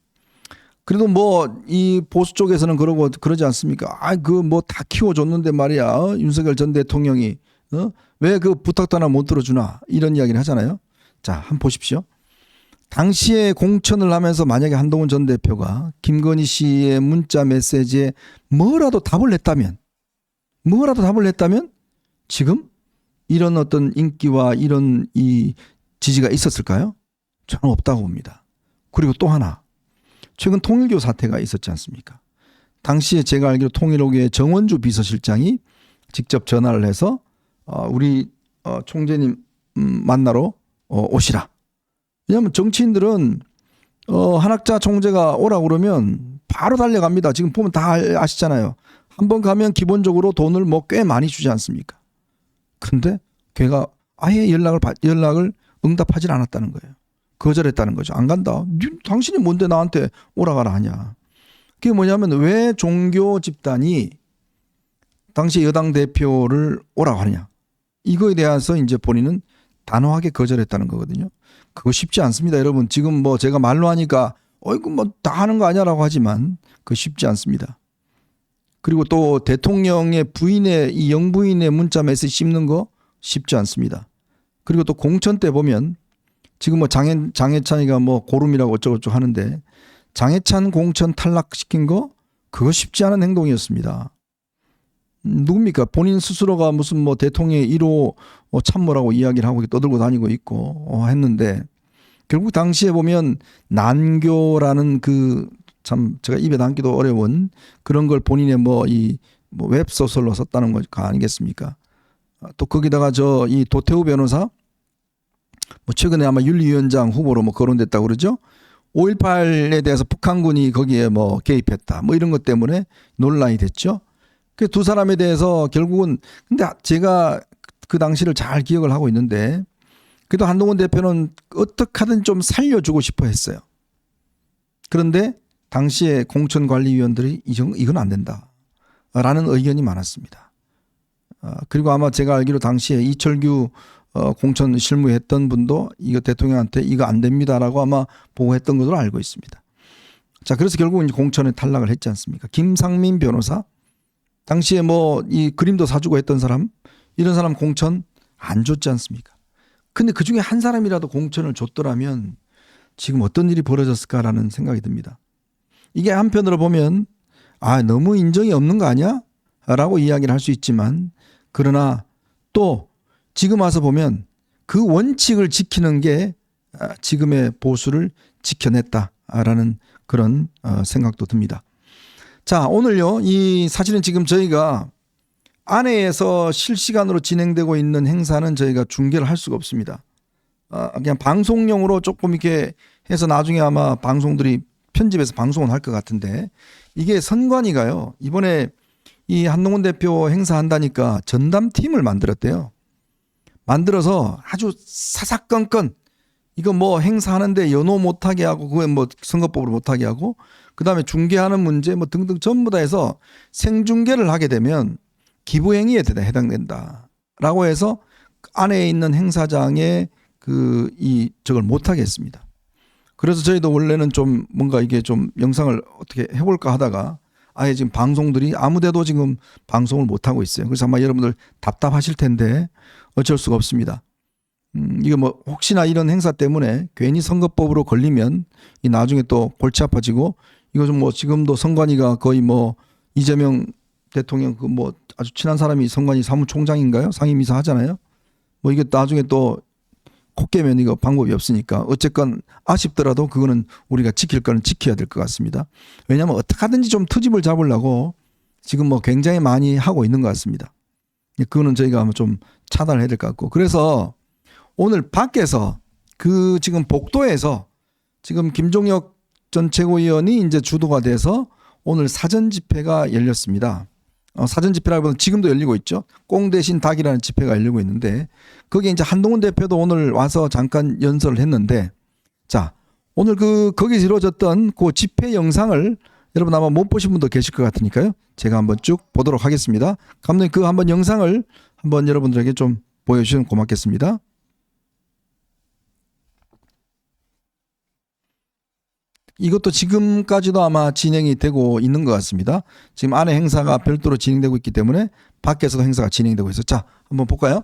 그래도 뭐 이 보수 쪽에서는 그러지 않습니까? 그 뭐 다 키워줬는데 말이야. 윤석열 전 대통령이 왜 그 부탁도 하나 못 들어주나 이런 이야기를 하잖아요. 자, 한번 보십시오. 당시에 공천을 하면서 만약에 한동훈 전 대표가 김건희 씨의 문자 메시지에 뭐라도 답을 냈다면 지금 이런 어떤 인기와 이런 이 지지가 있었을까요? 저는 없다고 봅니다. 그리고 또 하나. 최근 통일교 사태가 있었지 않습니까? 당시에 제가 알기로 통일교의 정원주 비서실장이 직접 전화를 해서 우리 총재님 만나러 오시라. 왜냐하면 정치인들은 한학자 총재가 오라고 그러면 바로 달려갑니다. 지금 보면 다 아시잖아요. 한번 가면 기본적으로 돈을 뭐 꽤 많이 주지 않습니까? 근데 걔가 아예 연락을 응답하지 않았다는 거예요. 거절했다는 거죠. 안 간다. 당신이 뭔데 나한테 오라 가라 하냐. 그게 뭐냐면 왜 종교 집단이 당시 여당 대표를 오라고 하느냐. 이거에 대해서 이제 본인은 단호하게 거절했다는 거거든요. 그거 쉽지 않습니다. 여러분 지금 뭐 제가 말로 하니까 이거 뭐 다 하는 거 아니야라고 하지만 그거 쉽지 않습니다. 그리고 또 대통령의 부인의 이 영부인의 문자 메시지 씹는 거 쉽지 않습니다. 그리고 또 공천 때 보면 지금 뭐 장해찬이가 뭐 고름이라고 어쩌고저쩌고 하는데 장해찬 공천 탈락시킨 거 그거 쉽지 않은 행동이었습니다. 누굽니까? 본인 스스로가 무슨 뭐 대통령의 1호 참모라고 이야기를 하고 떠들고 다니고 있고 했는데 결국 당시에 보면 난교라는 그 참 제가 입에 담기도 어려운 그런 걸 본인의 뭐 이 뭐 웹소설로 썼다는 거 아니겠습니까? 또 거기다가 이 도태우 변호사 뭐 최근에 아마 윤리위원장 후보로 뭐 거론됐다고 그러죠. 5.18에 대해서 북한군이 거기에 뭐 개입했다. 뭐 이런 것 때문에 논란이 됐죠. 그 두 사람에 대해서 결국은 근데 제가 그 당시를 잘 기억을 하고 있는데 그래도 한동훈 대표는 어떻게 하든 좀 살려주고 싶어 했어요. 그런데 당시에 공천관리위원들이 이건 안 된다라는 의견이 많았습니다. 그리고 아마 제가 알기로 당시에 이철규 공천 실무했던 분도 이거 대통령한테 이거 안 됩니다라고 아마 보고했던 것으로 알고 있습니다. 자, 그래서 결국 이제 공천에 탈락을 했지 않습니까? 김상민 변호사, 당시에 뭐 이 그림도 사주고 했던 사람, 이런 사람 공천 안 줬지 않습니까? 근데 그 중에 한 사람이라도 공천을 줬더라면 지금 어떤 일이 벌어졌을까라는 생각이 듭니다. 이게 한편으로 보면 너무 인정이 없는 거 아니야? 라고 이야기를 할 수 있지만, 그러나 또 지금 와서 보면 그 원칙을 지키는 게 지금의 보수를 지켜냈다라는 그런 생각도 듭니다. 자, 오늘요, 이 사실은 지금 저희가 안에에서 실시간으로 진행되고 있는 행사는 저희가 중계를 할 수가 없습니다. 그냥 방송용으로 조금 이렇게 해서 나중에 아마 방송들이 편집해서 방송을 할 것 같은데, 이게 선관위가요, 이번에 이 한동훈 대표 행사한다니까 전담팀을 만들었대요. 만들어서 아주 사사건건 이거 뭐 행사하는데 연호 못하게 하고, 그거 뭐 선거법으로 못하게 하고, 그 다음에 중계하는 문제 뭐 등등 전부 다 해서 생중계를 하게 되면 기부행위에 해당된다라고 해서 안에 있는 행사장에 저걸 못하게 했습니다. 그래서 저희도 원래는 좀 뭔가 이게 좀 영상을 어떻게 해볼까 하다가 아예 지금 방송들이 아무데도 지금 방송을 못하고 있어요. 그래서 아마 여러분들 답답하실 텐데 어쩔 수가 없습니다. 이거 뭐 혹시나 이런 행사 때문에 괜히 선거법으로 걸리면 이 나중에 또 골치 아파지고, 이거 좀 뭐 지금도 선관위가 거의 뭐 이재명 대통령 그 뭐 아주 친한 사람이 선관위 사무총장인가요? 상임이사 하잖아요. 뭐 이게 나중에 또 코 깨면 이거 방법이 없으니까 어쨌건 아쉽더라도 그거는 우리가 지킬 거는 지켜야 될 것 같습니다. 왜냐하면 어떻게 하든지 좀 트집을 잡으려고 지금 뭐 굉장히 많이 하고 있는 것 같습니다. 그거는 저희가 아마 좀 차단을 해야 될 것 같고, 그래서 오늘 밖에서 지금 복도에서 지금 김종혁 전 최고위원이 이제 주도가 돼서 오늘 사전 집회가 열렸습니다. 사전 집회라기보다는 지금도 열리고 있죠. 꽁 대신 닭이라는 집회가 열리고 있는데, 거기에 이제 한동훈 대표도 오늘 와서 잠깐 연설을 했는데, 자, 오늘 거기서 이루어졌던 그 집회 영상을 여러분 아마 못 보신 분도 계실 것 같으니까요. 제가 한번 쭉 보도록 하겠습니다. 감독님, 그 한번 영상을 한번 여러분들에게 좀 보여주시면 고맙겠습니다. 이것도 지금까지도 아마 진행이 되고 있는 것 같습니다. 지금 안에 행사가 별도로 진행되고 있기 때문에 밖에서도 행사가 진행되고 있어요. 자, 한번 볼까요?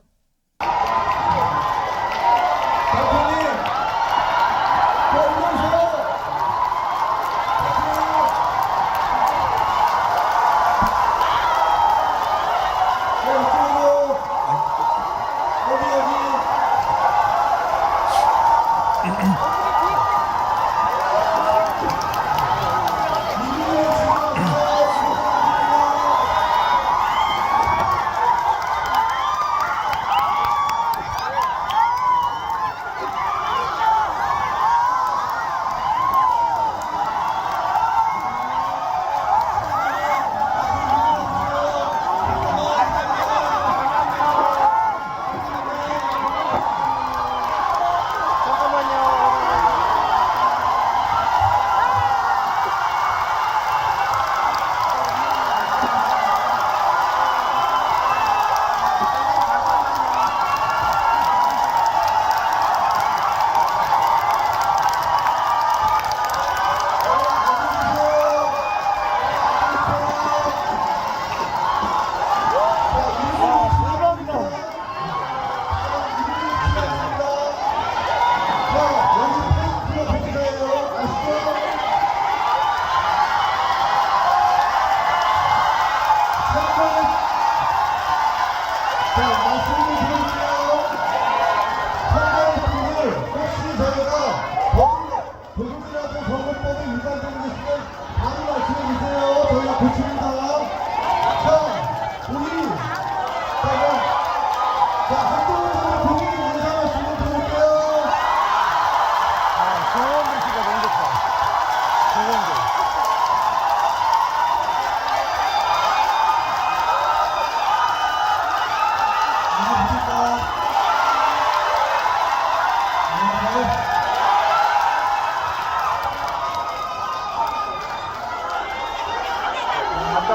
앞에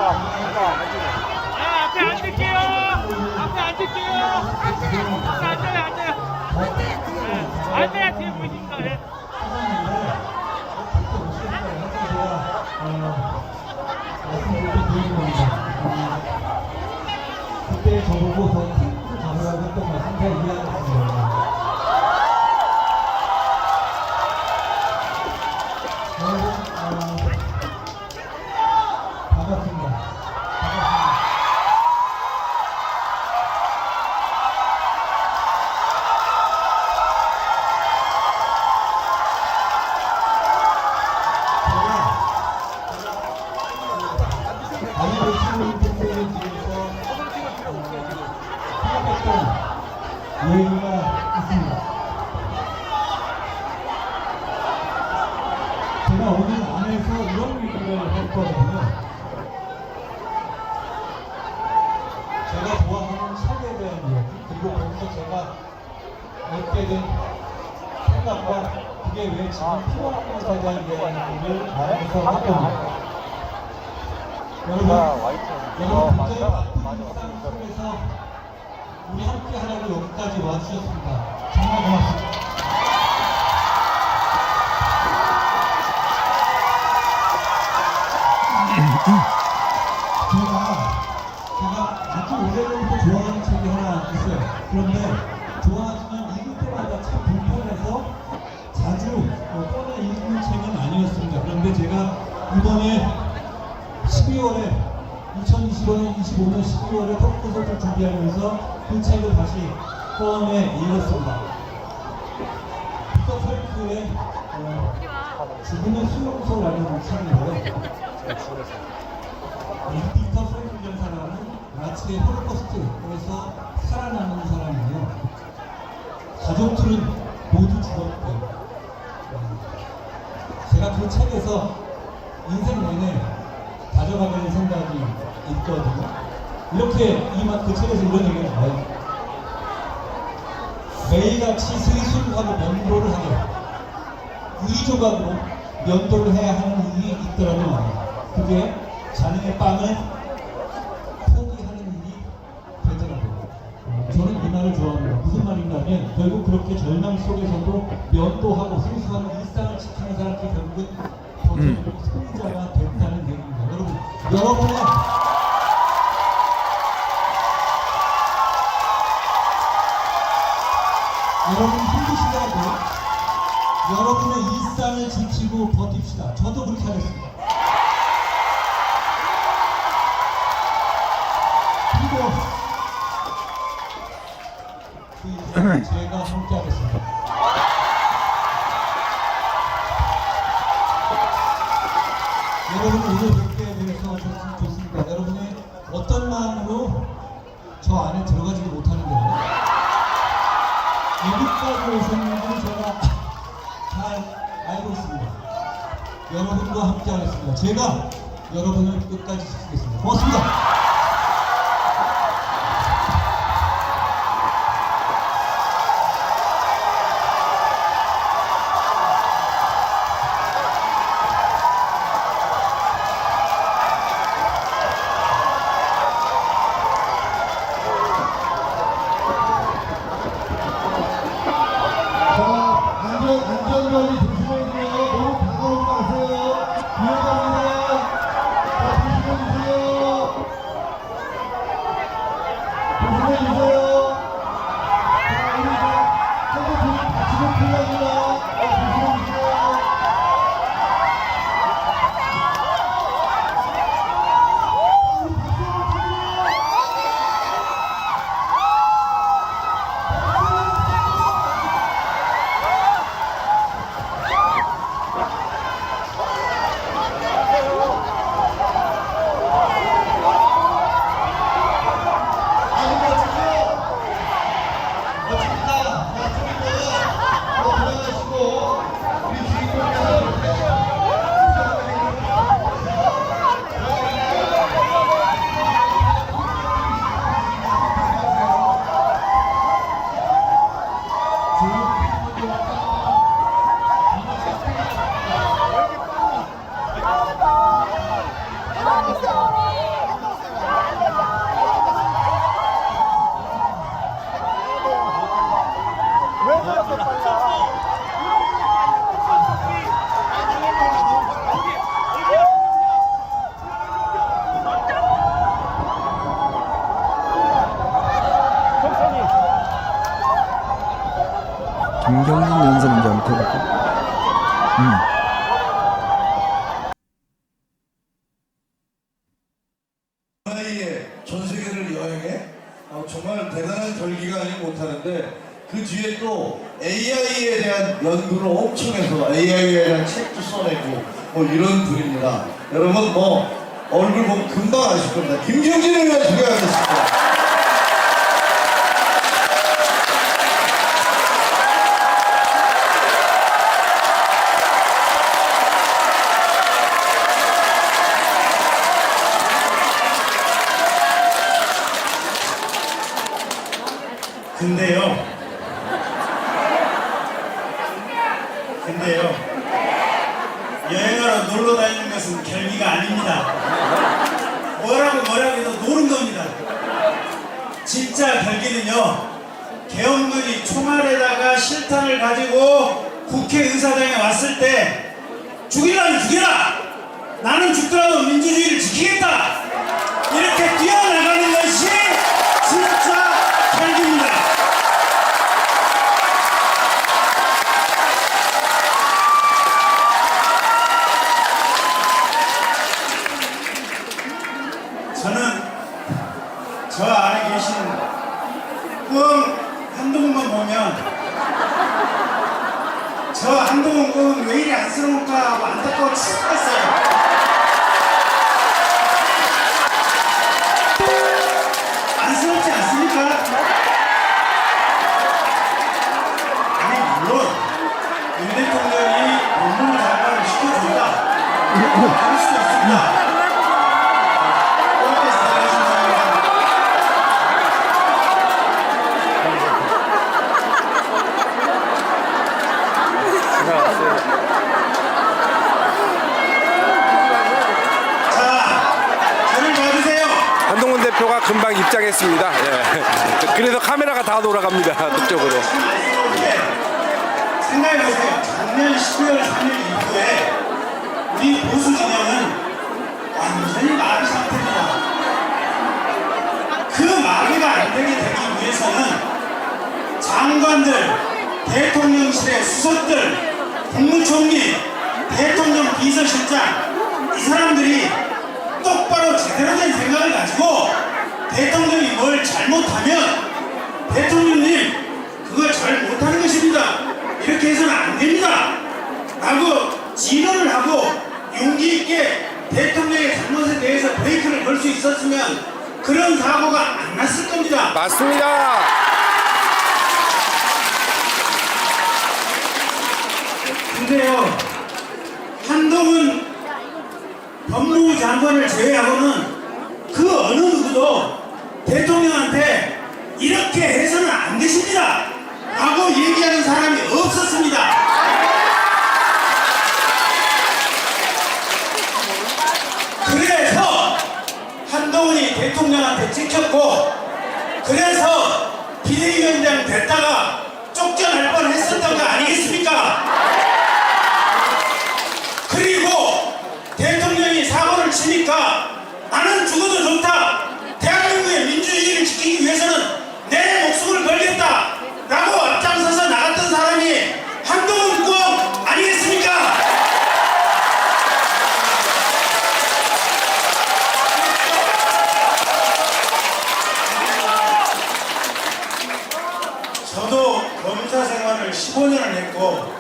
앉을게요. 앞에 앉을게요. 앞에 앉아요. 앉아야 뒤에 보이니까. 그때 저보고 더 팀도 가느라고 했던 말씀 잘 이해하겠습니다. 여러분, 반갑습니다. 아이들 시민 팬들을 위해서 생각했던 얘기가 있습니다. 제가 오늘 안에서 이런 얘기를 했거든요. 제가 좋아하는 책에 대한 이야기, 그리고 거기서 제가 얻게 된 생각과 그게 왜 지금 필요한 것에 대한 이야기를 안에서 했거든요. 여러분 굉장히 바쁜 일상 속에서 우리 함께 하려고 여기까지 와주셨습니다. 정말 고맙습니다. 제가 아주 오래전부터 좋아하는 책이 하나 있어요. 그런데 좋아하지만 읽을 때마다 참 불편해서 자주 꺼내 읽는 책은 아니었습니다. 그런데 제가 이번에 12월에 2025년 12월에 덕후소설 준비하면서 그 책을 다시 꺼내 읽었습니다. 피터 프랭크의 죽음의 수용소라는 책인데요. 이 피터 프랭크라는 사람은 나치의 홀로코스트에서 살아남은 사람이에요. 가족들은 모두 죽었고, 제가 그 책에서 인생 내내 가져가는 생각이 있거든요. 이렇게 그 책에서 이런 얘기가 나와요. 매일같이 스리술하고 면도를 하게, 의조각으로 면도를 해야 하는 일이 있더라도 말이에요. 그게 자네의 빵을 포기하는 일이 되더라고요. 저는 이 말을 좋아합니다. 무슨 말인가 하면 결국 그렇게 절망 속에서도 면도하고 스리술하는 일상을 지키는 사람들이 결국은 승리자가 됐다는 얘기입니다. 여러분 힘드시더라도 여러분의 일상을 지키고 버팁시다. 저도 그렇게 하겠습니다. 그리고 그 일상을 제가 함께 하겠습니다. 여러분은 오늘 뵙게 돼서 좋습니다. 여러분의 어떤 마음으로 저 안에 들어가지도 못하는데요. 여기까지 오셨는지 제가 잘 알고 있습니다. 여러분과 함께 하겠습니다. 제가 여러분을 끝까지 지키겠습니다. 고맙습니다. 안전관리 조심해주세요. 너무 가까우지 마세요. 위험합니다. 자, 조심해주세요. 들어볼게요. AI의 전 세계를 여행해 정말 대단한 결기가 아니 못하는데 그 뒤에 또 AI에 대한 연구를 엄청 해서 AI에 대한 책도 써내고 뭐 이런 분입니다. 여러분 뭐 얼굴 보면 금방 아실 겁니다. 김경진 의원 소개하겠습니다. 근데요, 여행하러 놀러 다니는 것은 결기가 아닙니다. 뭐라고 해도 노는 겁니다. 진짜 결기는요, 계엄군이 총알에다가 실탄을 가지고 국회의사당에 왔을 때 죽이라면 죽여라! 나는 죽더라도 민주주의를 지키겠다! 이렇게 뛰어나가는 것이 진짜 결기입니다. 저는 저 안에 계신 꾼 한동훈만 보면 저 한동훈 꾼 왜 이리 안쓰러울까 하고 안타까워 죽겠어요. 안쓰럽지 않습니까? 아니 물론 윤 대통령이 법무부 장관을 시켜준다 할 수도 있습니다. 한동훈 대표가 금방 입장했습니다. 예. 그래서 카메라가 다 돌아갑니다. 그쪽으로. 생각해보세요. 작년 12월 3일 이후에 우리 보수 진영은 완전히 마비 상태입니다. 그 마비가 안 되게 되기 위해서는 장관들, 대통령실의 수석들, 국무총리, 대통령 비서실장 이 사람들이 똑바로 제대로 된 생각을 가지고 대통령이 뭘 잘못하면 대통령님 그거 잘 못하는 것입니다. 이렇게 해서는 안 됩니다. 라고 진언을 하고 용기 있게 대통령의 잘못에 대해서 브레이크를 걸 수 있었으면 그런 사고가 안 났을 겁니다. 맞습니다. 근데요, 한동훈 법무부 장관을 제외하고는 그 어느 누구도 대통령한테 이렇게 해서는 안 되십니다 라고 얘기하는 사람이 없었습니다. 그래서 한동훈이 대통령한테 찍혔고 그래서 비대위원장 됐다가 쫓겨날 뻔했었던 거 아니겠습니까? 그리고 대통령이 사고를 치니까 나는 죽어도 좋다. 대한민국의 민주주의를 지키기 위해서는 내 목숨을 걸겠다. 라고 앞장서서 나갔던 사람이 한동훈 꼭 아니겠습니까? 저도 검사 생활을 15년을 했고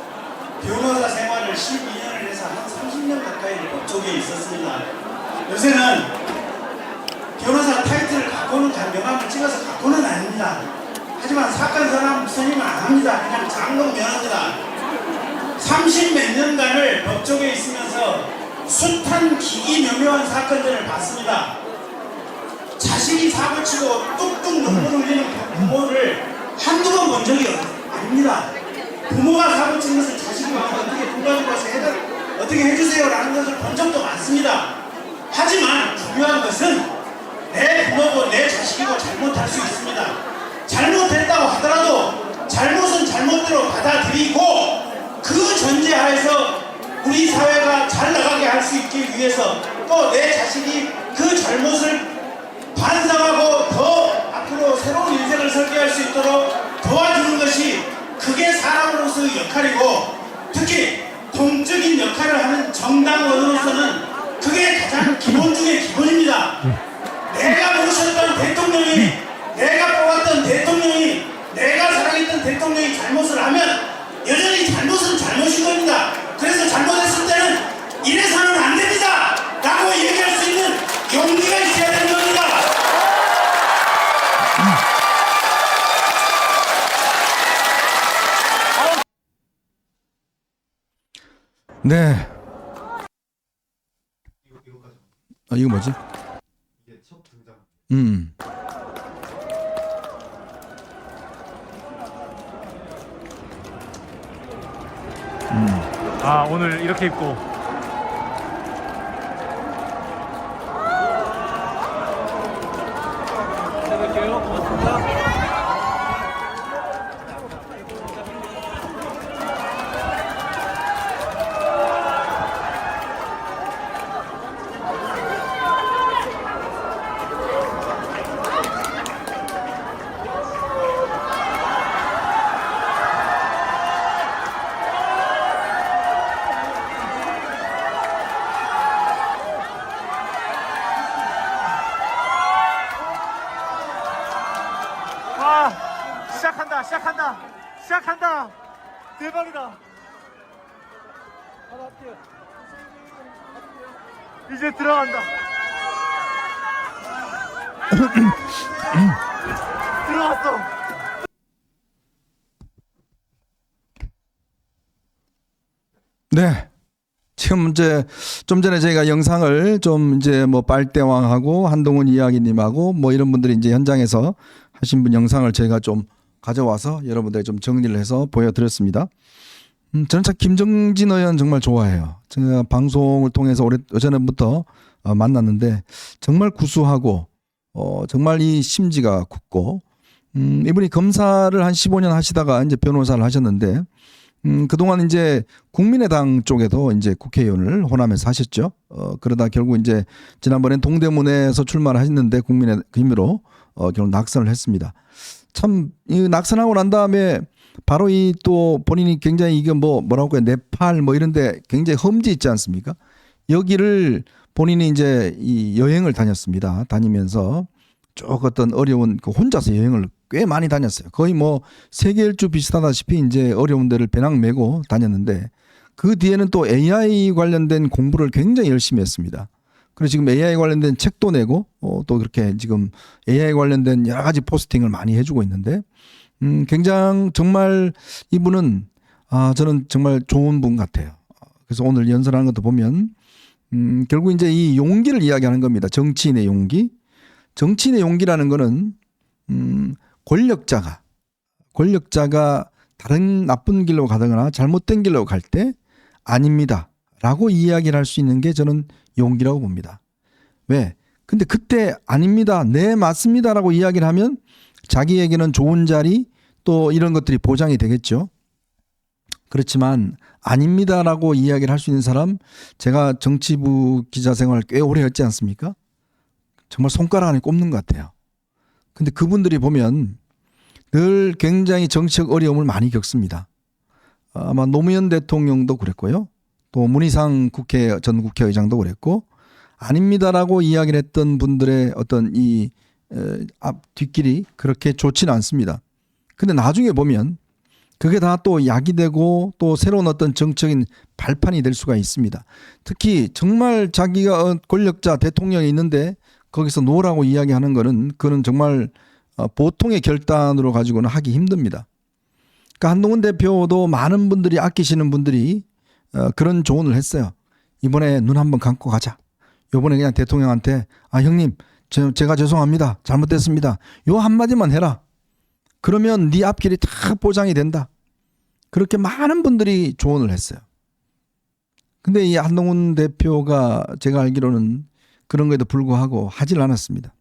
변호사 생활을 12년을 해서 한 30년 가까이 법조계에 있었습니다. 요새는 변호사 타이틀을 갖고는 명함을 찍어서 갖고는 아닙니다. 하지만 사건 선언 선임은 안 합니다. 그냥 장롱 면합니다. 30몇 년간을 법조계에 있으면서 숱한 기기묘묘한 사건들을 봤습니다. 자식이 사고치고 뚝뚝 눈물 흘리는 부모를 한두 번 본 적이 아닙니다. 부모가 사고친 것을 자식이 와서 어떻게 돈 가지고 와서 어떻게 해주세요 라는 것을 본 적도 많습니다. 하지만 중요한 것은 내 부모고 내 자식이고 잘못할 수 있습니다. 잘못했다고 하더라도 잘못은 잘못대로 받아들이고 그 전제하에서 우리 사회가 잘 나가게 할 수 있기 위해서 또 내 자식이 그 잘못을 반성하고 더 앞으로 새로운 인생을 설계할 수 있도록 도와주는 것이 그게 사람으로서의 역할이고 특히 공적인 역할을 하는 정당원으로서는 그게 가장 기본 중에 기본입니다. 내가 모셨던 대통령이, 내가 뽑았던 대통령이, 내가 사랑했던 대통령이 잘못을 하면 여전히 잘못은 잘못인 겁니다. 그래서 잘못했을 때는 이래서는 안 됩니다 라고 얘기할 수 있는 용기가 있어야 되는 겁니다. 네. 이거 뭐지? 아, 오늘 이렇게 입고. 와, 시작한다. 대박이다. 이제 들어간다. 들어왔어. 네. 지금 이제 좀 전에 저희가 영상을 좀 이제 뭐 빨대왕하고 한동훈 이야기님하고 뭐 이런 분들이 이제 현장에서 하신 분 영상을 저희가 좀 가져와서 여러분들이 좀 정리를 해서 보여드렸습니다. 저는 참 김정진 의원 정말 좋아해요. 제가 방송을 통해서 오래전부터 만났는데 정말 구수하고 정말 이 심지가 굳고 이분이 검사를 한 15년 하시다가 이제 변호사를 하셨는데 그동안 이제 국민의당 쪽에도 이제 국회의원을 호남에서 하셨죠. 그러다 결국 이제 지난번엔 동대문에서 출마를 하셨는데 국민의 힘으로 결국 낙선을 했습니다. 참 이 낙선하고 난 다음에 바로 이 또 본인이 굉장히 이게 뭐라고 해요, 네팔 뭐 이런데 굉장히 험지 있지 않습니까? 여기를 본인이 이제 이 여행을 다녔습니다. 다니면서 쭉 어떤 어려운 그 혼자서 여행을 꽤 많이 다녔어요. 거의 뭐 세계 일주 비슷하다시피 이제 어려운 데를 배낭 메고 다녔는데 그 뒤에는 또 AI 관련된 공부를 굉장히 열심히 했습니다. 그래서 지금 AI 관련된 책도 내고 또 그렇게 지금 AI 관련된 여러 가지 포스팅을 많이 해주고 있는데 굉장히 정말 이분은 저는 정말 좋은 분 같아요. 그래서 오늘 연설하는 것도 보면 결국 이제 이 용기를 이야기하는 겁니다. 정치인의 용기. 정치인의 용기라는 거는 권력자가 다른 나쁜 길로 가거나 잘못된 길로 갈 때 아닙니다 라고 이야기를 할 수 있는 게 저는 용기라고 봅니다. 왜? 근데 그때 아닙니다, 네 맞습니다 라고 이야기를 하면 자기에게는 좋은 자리 또 이런 것들이 보장이 되겠죠. 그렇지만 아닙니다 라고 이야기를 할 수 있는 사람, 제가 정치부 기자 생활을 꽤 오래 했지 않습니까? 정말 손가락 안에 꼽는 것 같아요. 근데 그분들이 보면 늘 굉장히 정치적 어려움을 많이 겪습니다. 아마 노무현 대통령도 그랬고요. 또 문희상 전 국회의장도 그랬고, 아닙니다라고 이야기를 했던 분들의 어떤 이 뒷길이 그렇게 좋지는 않습니다. 근데 나중에 보면 그게 다 또 약이 되고 또 새로운 어떤 정적인 발판이 될 수가 있습니다. 특히 정말 자기가 권력자 대통령이 있는데 거기서 노라고 이야기하는 거는 그는 정말 보통의 결단으로 가지고는 하기 힘듭니다. 그러니까 한동훈 대표도 많은 분들이 아끼시는 분들이 그런 조언을 했어요. 이번에 눈 한번 감고 가자. 이번에 그냥 대통령한테 형님 제가 죄송합니다. 잘못됐습니다. 요 한마디만 해라. 그러면 네 앞길이 다 보장이 된다. 그렇게 많은 분들이 조언을 했어요. 근데 이 한동훈 대표가 제가 알기로는 그런 거에도 불구하고 하질 않았습니다.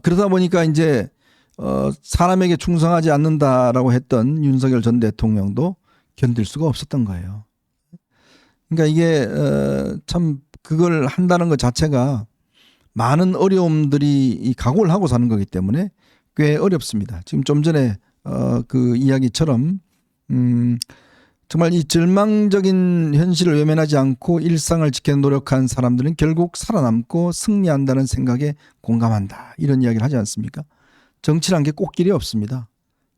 그러다 보니까 이제 사람에게 충성하지 않는다라고 했던 윤석열 전 대통령도 견딜 수가 없었던 거예요. 그러니까 이게 참 그걸 한다는 것 자체가 많은 어려움들이 각오를 하고 사는 거기 때문에 꽤 어렵습니다. 지금 좀 전에 그 이야기처럼 정말 이 절망적인 현실을 외면하지 않고 일상을 지켜 노력한 사람들은 결국 살아남고 승리한다는 생각에 공감한다. 이런 이야기를 하지 않습니까? 정치란 게 꼭 길이 없습니다.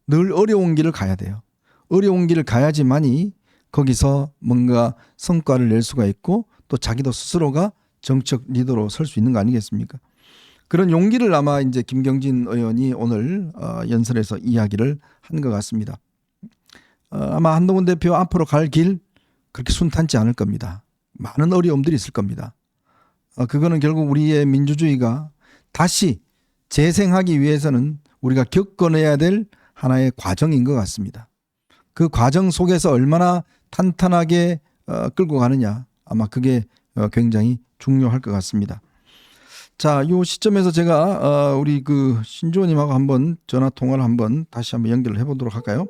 늘 어려운 길을 가야 돼요. 어려운 길을 가야지만이 거기서 뭔가 성과를 낼 수가 있고 또 자기도 스스로가 정책 리더로 설 수 있는 거 아니겠습니까? 그런 용기를 아마 이제 김경진 의원이 오늘 연설에서 이야기를 한 것 같습니다. 아마 한동훈 대표 앞으로 갈 길 그렇게 순탄치 않을 겁니다. 많은 어려움들이 있을 겁니다. 그거는 결국 우리의 민주주의가 다시 재생하기 위해서는 우리가 겪어내야 될 하나의 과정인 것 같습니다. 그 과정 속에서 얼마나 탄탄하게 끌고 가느냐, 아마 그게 굉장히 중요할 것 같습니다. 자, 이 시점에서 제가 우리 그 신조님하고 한번 전화 통화를 다시 한번 연결을 해보도록 할까요?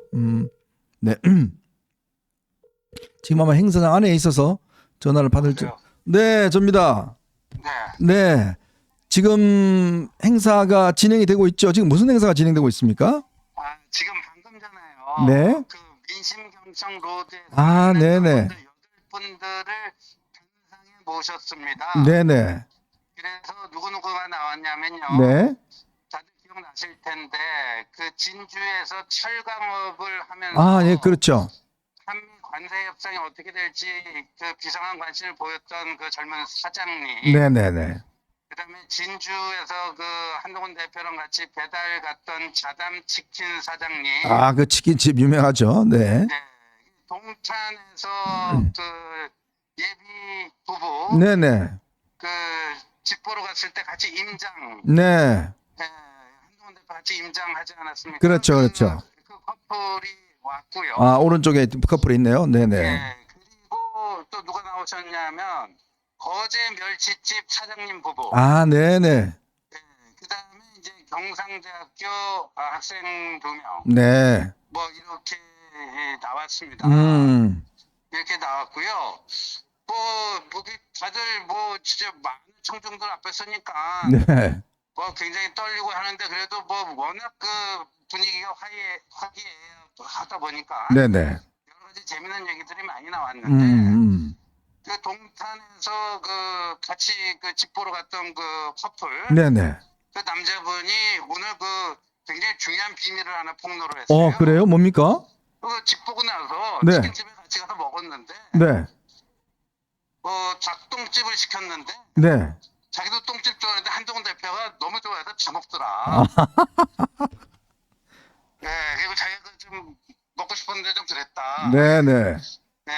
네. 지금 아마 행사장 안에 있어서 전화를 받을지. 네, 접니다. 네. 네. 지금 행사가 진행이 되고 있죠. 지금 무슨 행사가 진행되고 있습니까? 지금 방금 전에요. 네. 그 민심경청 로드에서 아, 네네. 8분들을 단상에 모셨습니다. 네네. 그래서 누구누구가 나왔냐면요. 네. 다들 기억나실 텐데 그 진주에서 철강업을 하면서 예, 그렇죠. 한미 관세 협상이 어떻게 될지 그 비상한 관심을 보였던 그 젊은 사장님. 네네네. 그다음에 진주에서 그 한동훈 대표랑 같이 배달 갔던 자담 치킨 사장님. 그 치킨집 유명하죠. 네. 네. 동탄에서 그 예비 부부. 네네. 그 집 보러 갔을 때 같이 임장. 네. 네. 한동훈 대표 같이 임장하지 않았습니까? 그렇죠, 그렇죠. 그 커플이 왔고요. 오른쪽에 커플이 있네요. 네네. 네. 그리고 또 누가 나오셨냐면 거제 멸치집 사장님 부부. 네네. 네. 그다음에 이제 경상대학교 학생 2명. 네. 뭐 이렇게 나왔습니다. 이렇게 나왔고요. 뭐 다들 뭐 진짜 많은 청중들 앞에 서니까 네. 뭐 굉장히 떨리고 하는데 그래도 뭐 워낙 그 분위기가 화기애애하다 보니까 네네. 여러 가지 재밌는 얘기들이 많이 나왔는데 그 동탄에서 그 같이 그 집 보러 갔던 그 커플. 네네. 그 남자분이 오늘 그 굉장히 중요한 비밀을 하나 폭로를 했어요. 그래요? 뭡니까? 그 집 보고 나서 네. 치킨집에 같이 가서 먹었는데 네. 닭똥집을 시켰는데 네. 자기도 똥집 좋아하는데 한동훈 대표가 너무 좋아해서 다 먹더라. 네, 그리고 자기가 좀 먹고 싶었는데 좀 그랬다. 네네. 네,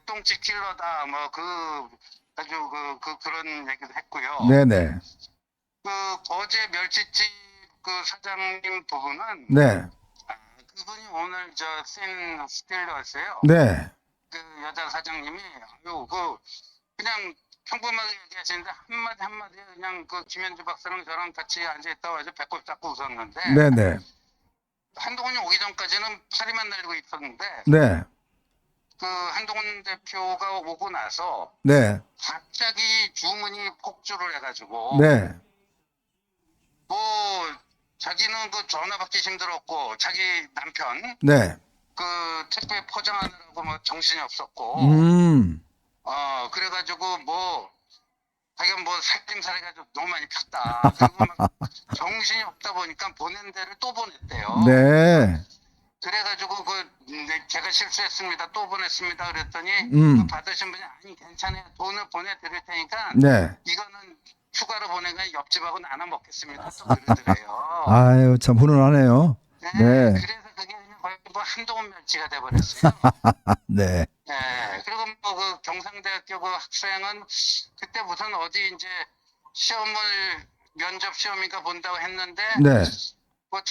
똥집 킬러다. 뭐 아주 그런 얘기도 했고요. 네네. 그 어제 멸치집 그 사장님 부부는 네. 그분이 오늘 신 스틸러였어요. 네. 그 여자 사장님이 그냥 평범하게 얘기하시는데 한마디 그냥 그 김현주 박사랑 저랑 같이 앉아있다가 아주 배꼽 잡고 웃었는데 네네. 한동훈이 오기 전까지는 파리만 날리고 있었는데 네. 그 한동훈 대표가 오고 나서 네. 갑자기 주문이 폭주를 해가지고 네. 뭐 자기는 그 전화 받기 힘들었고 자기 남편 네. 그 택배 포장하느라고 뭐 정신이 없었고 그래가지고 뭐 자기가 뭐 살림살이가 좀 너무 많이 폈다. 그리고 막 정신이 없다 보니까 보낸 데를 또 보냈대요. 네. 그래가지고 제가 실수했습니다. 또 보냈습니다. 그랬더니 그 받으신 분이 아니 괜찮아요. 돈을 보내드릴 테니까 네. 이거는 추가로 보내면 옆집하고 나눠 먹겠습니다. 또 그러더래요. 아유, 참 훈훈하네요. 네. 네. 그래서 그게 그냥 거의 뭐 한동훈 멸치가 돼버렸어요. 네. 네. 그리고 뭐 그 경상대학교 그 학생은 그때 무슨 어디 이제 시험을 면접 시험인가 본다고 했는데 네. 그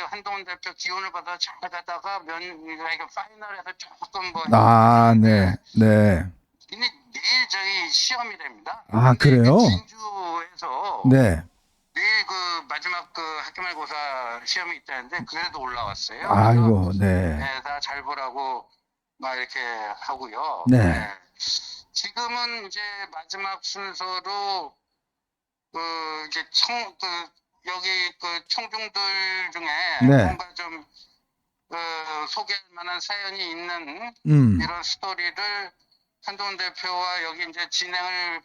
한동훈 대표 기운을 받아 잘 가다가 파이널에서 조금 네. 네. 근데 내일 저희 시험이랍니다. 그래요? 진주에서 네. 내일 그 마지막 그 학교 말고사 시험이 있다는데 그래도 올라왔어요. 아이고, 네. 네, 다 잘 보라고 막 이렇게 하고요. 네. 지금은 이제 마지막 순서로 이제 여기 그 청중들 중에 네. 뭔가 좀 소개할 만한 사연이 있는 음. 이런 스토리를 한동훈 대표와 여기 이제 진행을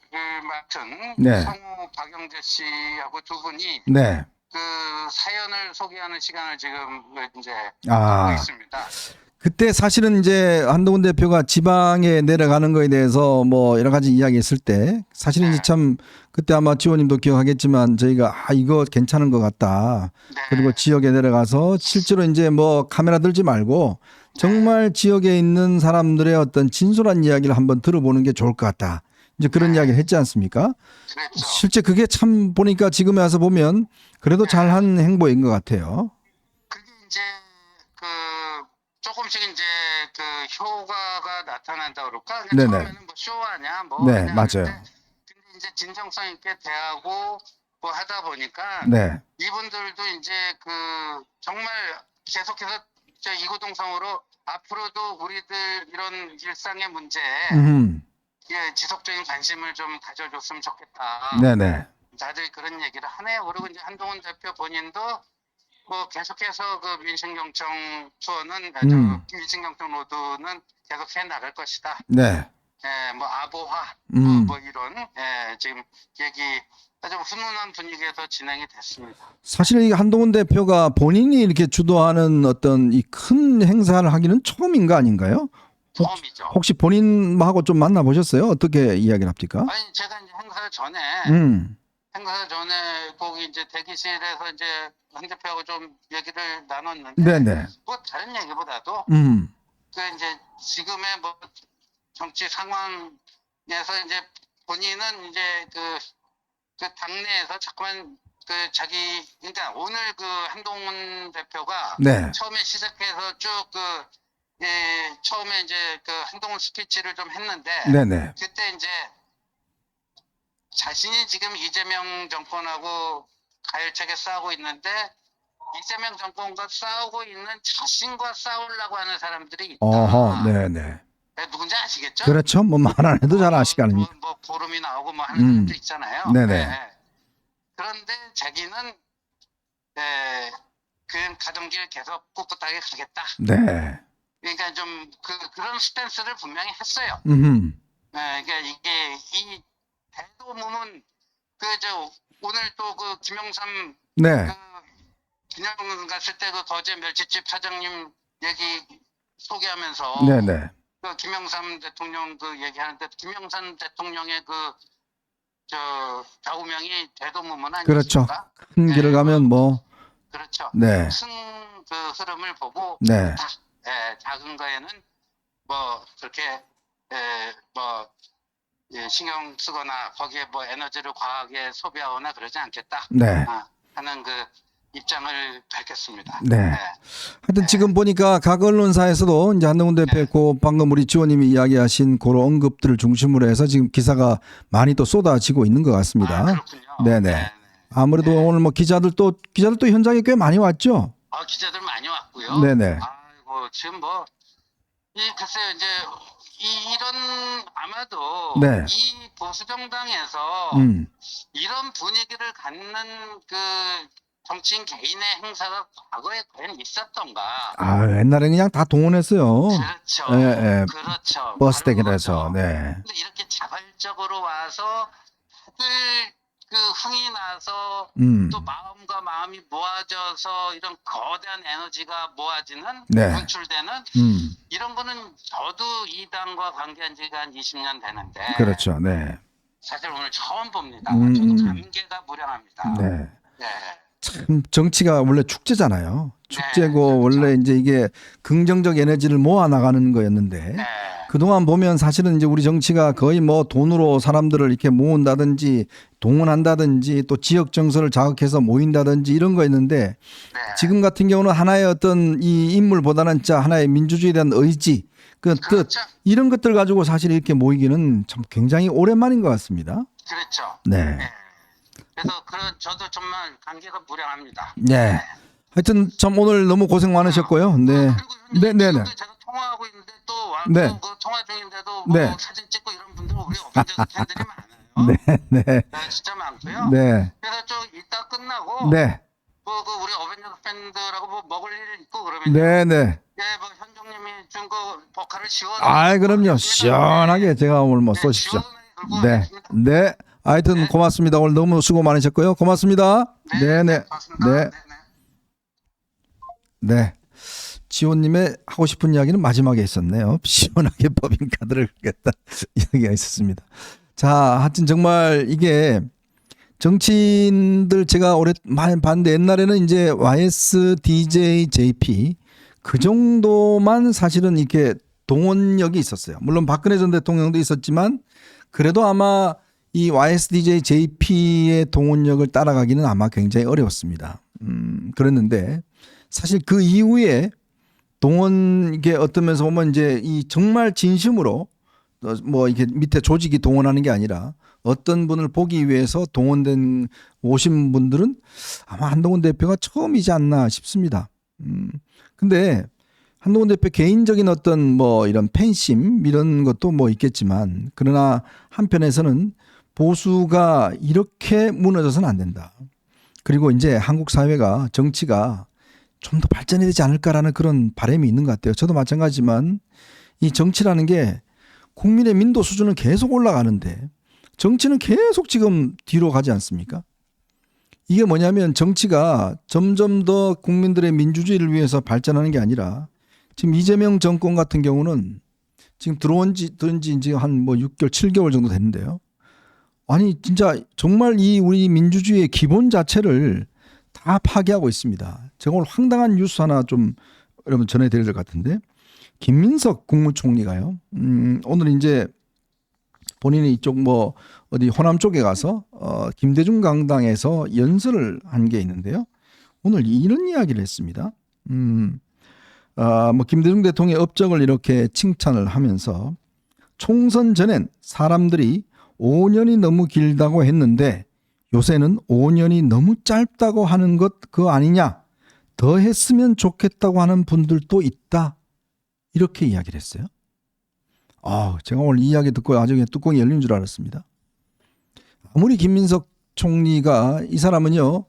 맡은 네. 성우 박영재 씨하고 두 분이 네. 그 사연을 소개하는 시간을 지금 이제 아. 하고 있습니다. 그때 사실은 이제 한동훈 대표가 지방에 내려가는 거에 대해서 뭐 여러 가지 이야기했을 때 사실은 이제 참 그때 아마 지호님도 기억하겠지만 저희가 이거 괜찮은 것 같다. 네. 그리고 지역에 내려가서 실제로 이제 뭐 카메라 들지 말고 정말 지역에 있는 사람들의 어떤 진솔한 이야기를 한번 들어보는 게 좋을 것 같다. 이제 그런 이야기를 했지 않습니까? 그랬죠. 실제 그게 참 보니까 지금에 와서 보면 그래도 잘한 행보인 것 같아요. 그게 이제 그 조금씩 이제 그 효과가 나타난다 그럴까? 네네. 처음에는 뭐 쇼하냐 뭐 네, 하냐 맞아요. 하는데 근데 이제 진정성 있게 대하고 뭐 하다 보니까 네. 이분들도 이제 그 정말 계속해서 저 이구동성으로 앞으로도 우리들 이런 일상의 문제에 예, 지속적인 관심을 좀 가져줬으면 좋겠다. 네네. 다들 그런 얘기를 하네요. 그리고 이제 한동훈 대표 본인도 뭐 계속해서 그 민심경청 투어는 민심경청 로드는 계속 해 나갈 것이다. 네. 예, 뭐 아보화 뭐 이런 지금 얘기 아주 훈훈한 분위기에서 진행이 됐습니다. 사실 이 한동훈 대표가 본인이 이렇게 주도하는 어떤 이 큰 행사를 하기는 처음인 거 아닌가요? 처음이죠. 혹시 본인하고 좀 만나보셨어요? 어떻게 이야기를 합니까? 아니 제가 이제 행사 전에 거기 이제 대기실에서 이제 한 대표하고 좀 얘기를 나눴는데 네네. 뭐 다른 얘기보다도 그 이제 지금의 뭐 정치 상황에서 이제 본인은 이제 그 당내에서 자꾸만 그 자기 그러니까 오늘 그 한동훈 대표가 네. 처음에 시작해서 쭉 처음에 이제 그 한동훈 스피치를 좀 했는데 네네. 그때 이제 자신이 지금 이재명 정권하고 가열차게 싸우고 있는데 이재명 정권과 싸우고 있는 자신과 싸우려고 하는 사람들이 있다. 어허, 네네. 누군지 아시겠죠? 그렇죠. 뭐 말 안 해도 잘 아시지 않습니까? 뭐 고름이 나오고 뭐 하는 사람들 있잖아요. 네네. 네. 그런데 자기는 그 가던 길 계속 꿋꿋하게 가겠다. 네. 그러니까 좀 그런 스탠스를 분명히 했어요. 그러니까 이게 이 대도문은 오늘 또 그 김영삼 네. 기념 갔을 때 그 거제 멸치집 사장님 얘기 소개하면서 네네. 그 김영삼 대통령 그 얘기하는데 김영삼 대통령의 좌우명이 대도문문 그렇죠. 아니겠습니까? 큰 길을 가면 뭐. 그렇죠. 네. 큰 그 흐름을 보고 네. 작은 거에는 뭐 그렇게 뭐 신경 쓰거나 거기에 뭐 에너지를 과하게 소비하거나 그러지 않겠다. 네. 하는 그 입장을 밝혔습니다. 네. 하여튼 지금 보니까 각 언론사에서도 이제 한동훈 대표 방금 우리 지호님이 이야기하신 그런 언급들을 중심으로 해서 지금 기사가 많이 또 쏟아지고 있는 것 같습니다. 그렇군요. 네네. 아무래도 오늘 뭐 기자들도 현장에 꽤 많이 왔죠. 기자들 많이 왔고요. 네네. 아이고 지금 뭐 글쎄요 이제 이런 아마도 네. 이 보수 정당에서 이런 분위기를 갖는 그 정치인 개인의 행사가 과거에 과연 있었던가? 옛날에 그냥 다 동원했어요. 그렇죠. 예. 그렇죠. 버스 바로 대결해서. 그거죠. 네. 근데 이렇게 자발적으로 와서 다들 그 흥이 나서 또 마음과 마음이 모아져서 이런 거대한 에너지가 모아지는 네. 분출되는 이런 거는 저도 이 당과 관계한 지가 한 20년 되는데 그렇죠. 네. 사실 오늘 처음 봅니다. 저도 감개가 무량합니다. 네. 네. 참 정치가 원래 축제잖아요. 축제고 그렇죠. 원래 이제 이게 긍정적 에너지를 모아 나가는 거였는데 네. 그동안 보면 사실은 이제 우리 정치가 거의 뭐 돈으로 사람들을 이렇게 모은다든지 동원한다든지 또 지역 정서를 자극해서 모인다든지 이런 거였는데 지금 같은 경우는 하나의 어떤 이 인물보다는 진짜 하나의 민주주의에 대한 의지 그 뜻 그렇죠. 이런 것들 가지고 사실 이렇게 모이기는 참 굉장히 오랜만인 것 같습니다. 그렇죠. 네. 그래서 저도 정말 감개가 무량합니다. 네. 하여튼 참 오늘 너무 고생 많으셨고요. 네. 그리고 네, 네, 네. 지금도 제가 통화하고 있는데 또 네. 그 통화 중인데도 뭐 네. 사진 찍고 이런 분들 우리 어벤져스 팬들이 많아요. 네, 네. 진짜 많고요. 네. 그래서 좀 이따 끝나고 네. 뭐 그 우리 어벤져스 팬들하고 뭐 먹을 일 있고 그러면 네네. 예, 뭐 현종님이 준 거 버카를 지원. 아, 그럼요. 시원하게 제가 오늘 뭐 쏘십시오. 네, 네. 하여튼 고맙습니다. 오늘 너무 수고 많으셨고요. 고맙습니다. 네네. 네. 네. 지호님의 하고 싶은 이야기는 마지막에 있었네요. 시원하게 법인카드를 긁겠다 이야기가 있었습니다. 자, 하여튼 정말 이게 정치인들 제가 많이 봤는데 옛날에는 이제 YSDJ, JP 그 정도만 사실은 이렇게 동원력이 있었어요. 물론 박근혜 전 대통령도 있었지만 그래도 아마 이 YSDJ, JP의 동원력을 따라가기는 아마 굉장히 어려웠습니다. 그랬는데 사실 그 이후에 동원 이게 어떤 면에서 보면 이제 이 정말 진심으로 뭐 이게 밑에 조직이 동원하는 게 아니라 어떤 분을 보기 위해서 동원된 오신 분들은 아마 한동훈 대표가 처음이지 않나 싶습니다. 근데 한동훈 대표 개인적인 어떤 뭐 이런 팬심 이런 것도 뭐 있겠지만 그러나 한편에서는 보수가 이렇게 무너져서는 안 된다. 그리고 이제 한국 사회가 정치가 좀 더 발전해야 되지 않을까라는 그런 바람이 있는 것 같아요. 저도 마찬가지지만 이 정치라는 게 국민의 민도 수준은 계속 올라가는데 정치는 계속 지금 뒤로 가지 않습니까? 이게 뭐냐면 정치가 점점 더 국민들의 민주주의를 위해서 발전하는 게 아니라 지금 이재명 정권 같은 경우는 지금 들어온 지 이제 한 뭐 6개월, 7개월 정도 됐는데요. 아니 진짜 정말 이 우리 민주주의의 기본 자체를 다 파괴하고 있습니다. 제가 오늘 황당한 뉴스 하나 좀 여러분 전해드릴 것 같은데 김민석 국무총리가요. 오늘 이제 본인이 이쪽 뭐 어디 호남 쪽에 가서 김대중 강당에서 연설을 한 게 있는데요. 오늘 이런 이야기를 했습니다. 뭐 김대중 대통령의 업적을 이렇게 칭찬을 하면서 총선 전엔 사람들이 5년이 너무 길다고 했는데 요새는 5년이 너무 짧다고 하는 것 그거 아니냐? 더 했으면 좋겠다고 하는 분들도 있다. 이렇게 이야기를 했어요. 제가 오늘 이 이야기 듣고 나중에 뚜껑이 열린 줄 알았습니다. 아무리 김민석 총리가 이 사람은요.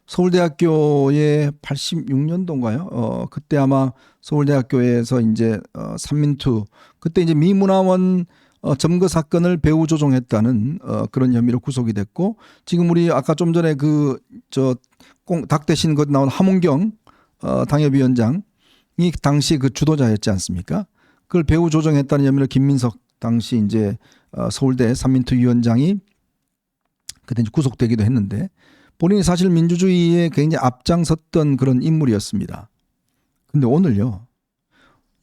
서울대학교에 86년도인가요? 그때 아마 서울대학교에서 이제 삼민투 그때 이제 미문화원 점거 사건을 배후 조종했다는 그런 혐의로 구속이 됐고 지금 우리 아까 좀 전에 닭 대신 것 나온 함은경 당협위원장이 당시 그 주도자였지 않습니까? 그걸 배후 조종했다는 혐의로 김민석 당시 이제 서울대 삼민투 위원장이 그때 이제 구속되기도 했는데 본인이 사실 민주주의에 굉장히 앞장섰던 그런 인물이었습니다. 근데 오늘요,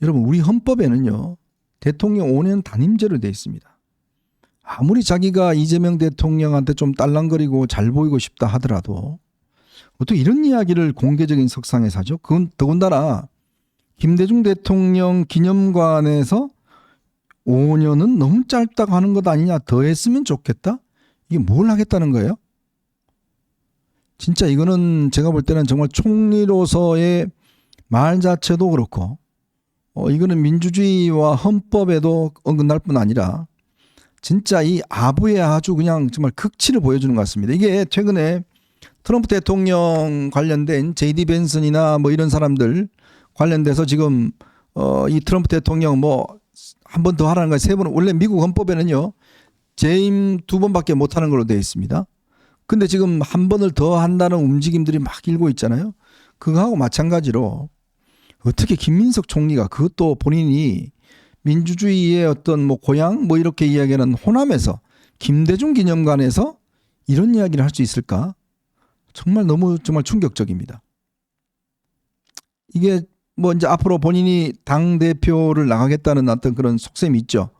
여러분 우리 헌법에는요. 대통령 5년 단임제로 되어 있습니다. 아무리 자기가 이재명 대통령한테 좀 딸랑거리고 잘 보이고 싶다 하더라도 어떻게 이런 이야기를 공개적인 석상에서 하죠? 그건 더군다나 김대중 대통령 기념관에서 5년은 너무 짧다고 하는 것 아니냐, 더 했으면 좋겠다? 이게 뭘 하겠다는 거예요? 진짜 이거는 제가 볼 때는 정말 총리로서의 말 자체도 그렇고 이거는 민주주의와 헌법에도 어긋날 뿐 아니라 진짜 이 아부에 아주 그냥 정말 극치를 보여주는 것 같습니다. 이게 최근에 트럼프 대통령 관련된 JD 벤슨이나 뭐 이런 사람들 관련돼서 지금 이 트럼프 대통령 뭐 한 번 더 하라는 거 3번, 원래 미국 헌법에는요 재임 2번밖에 못 하는 걸로 되어 있습니다. 근데 지금 한 번을 더 한다는 움직임들이 막 일고 있잖아요. 그거하고 마찬가지로 어떻게 김민석 총리가 그것도 본인이 민주주의의 어떤 뭐 고향 뭐 이렇게 이야기하는 호남에서 김대중 기념관에서 이런 이야기를 할 수 있을까? 정말 너무 정말 충격적입니다. 이게 뭐 이제 앞으로 본인이 당 대표를 나가겠다는 어떤 그런 속셈이 있죠.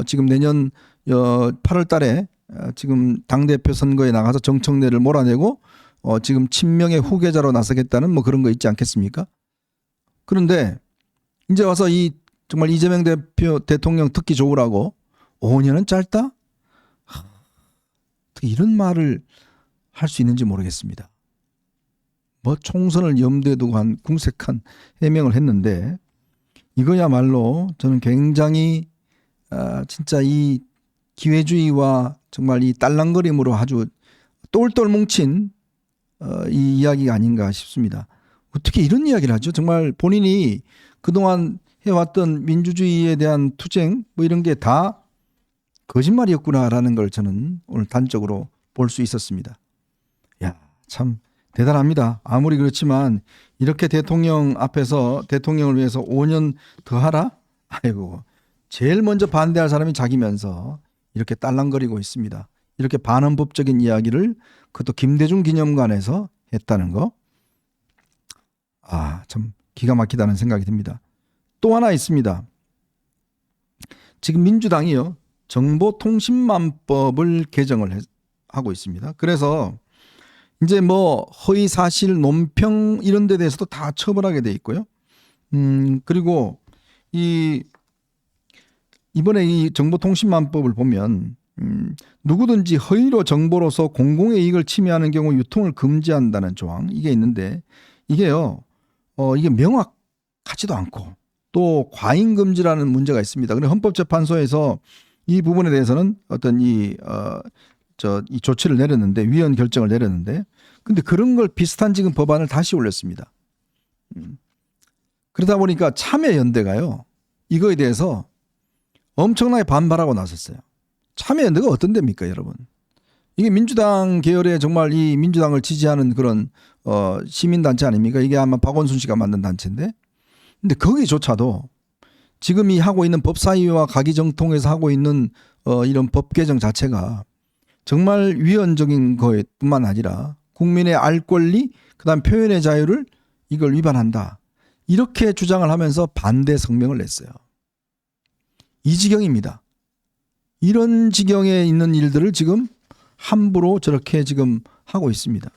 지금 내년 8월 달에 지금 당 대표 선거에 나가서 정청래를 몰아내고 지금 친명의 후계자로 나서겠다는 뭐 그런 거 있지 않겠습니까? 그런데 이제 와서 이 정말 이재명 대통령 듣기 좋으라고 5년은 짧다? 어떻게 이런 말을 할 수 있는지 모르겠습니다. 뭐 총선을 염두에 두고 한 궁색한 해명을 했는데 이거야말로 저는 굉장히 진짜 이 기회주의와 정말 이 딸랑거림으로 아주 똘똘 뭉친 이 이야기가 아닌가 싶습니다. 어떻게 이런 이야기를 하죠? 정말 본인이 그동안 해왔던 민주주의에 대한 투쟁 뭐 이런 게 다 거짓말이었구나라는 걸 저는 오늘 단적으로 볼 수 있었습니다. 야, 참 대단합니다. 아무리 그렇지만 이렇게 대통령 앞에서 대통령을 위해서 5년 더 하라? 아이고, 제일 먼저 반대할 사람이 자기면서 이렇게 딸랑거리고 있습니다. 이렇게 반헌법적인 이야기를 그것도 김대중 기념관에서 했다는 거. 아, 참 기가 막히다는 생각이 듭니다. 또 하나 있습니다. 지금 민주당이요, 정보통신망법을 개정을 하고 있습니다. 그래서 이제 뭐 허위 사실 논평 이런 데 대해서도 다 처벌하게 돼 있고요. 그리고 이번에 이 정보통신망법을 보면 누구든지 허위로 정보로서 공공의 이익을 침해하는 경우 유통을 금지한다는 조항 이게 있는데 이게요, 이게 명확하지도 않고 또 과잉 금지라는 문제가 있습니다. 그런데 헌법재판소에서 이 부분에 대해서는 어떤 이 조치를 내렸는데, 위헌 결정을 내렸는데, 근데 그런 걸 비슷한 지금 법안을 다시 올렸습니다. 그러다 보니까 참여연대가요, 이거에 대해서 엄청나게 반발하고 나섰어요. 참여연대가 어떤 데입니까, 여러분? 이게 민주당 계열의 정말 이 민주당을 지지하는 그런 시민단체 아닙니까? 이게 아마 박원순 씨가 만든 단체인데, 근데 거기조차도 지금 이 하고 있는 법사위와 가기정통에서 하고 있는 이런 법 개정 자체가 정말 위헌적인 것뿐만 아니라 국민의 알 권리, 그다음 표현의 자유를 이걸 위반한다. 이렇게 주장을 하면서 반대 성명을 냈어요. 이 지경입니다. 이런 지경에 있는 일들을 지금 함부로 저렇게 지금 하고 있습니다.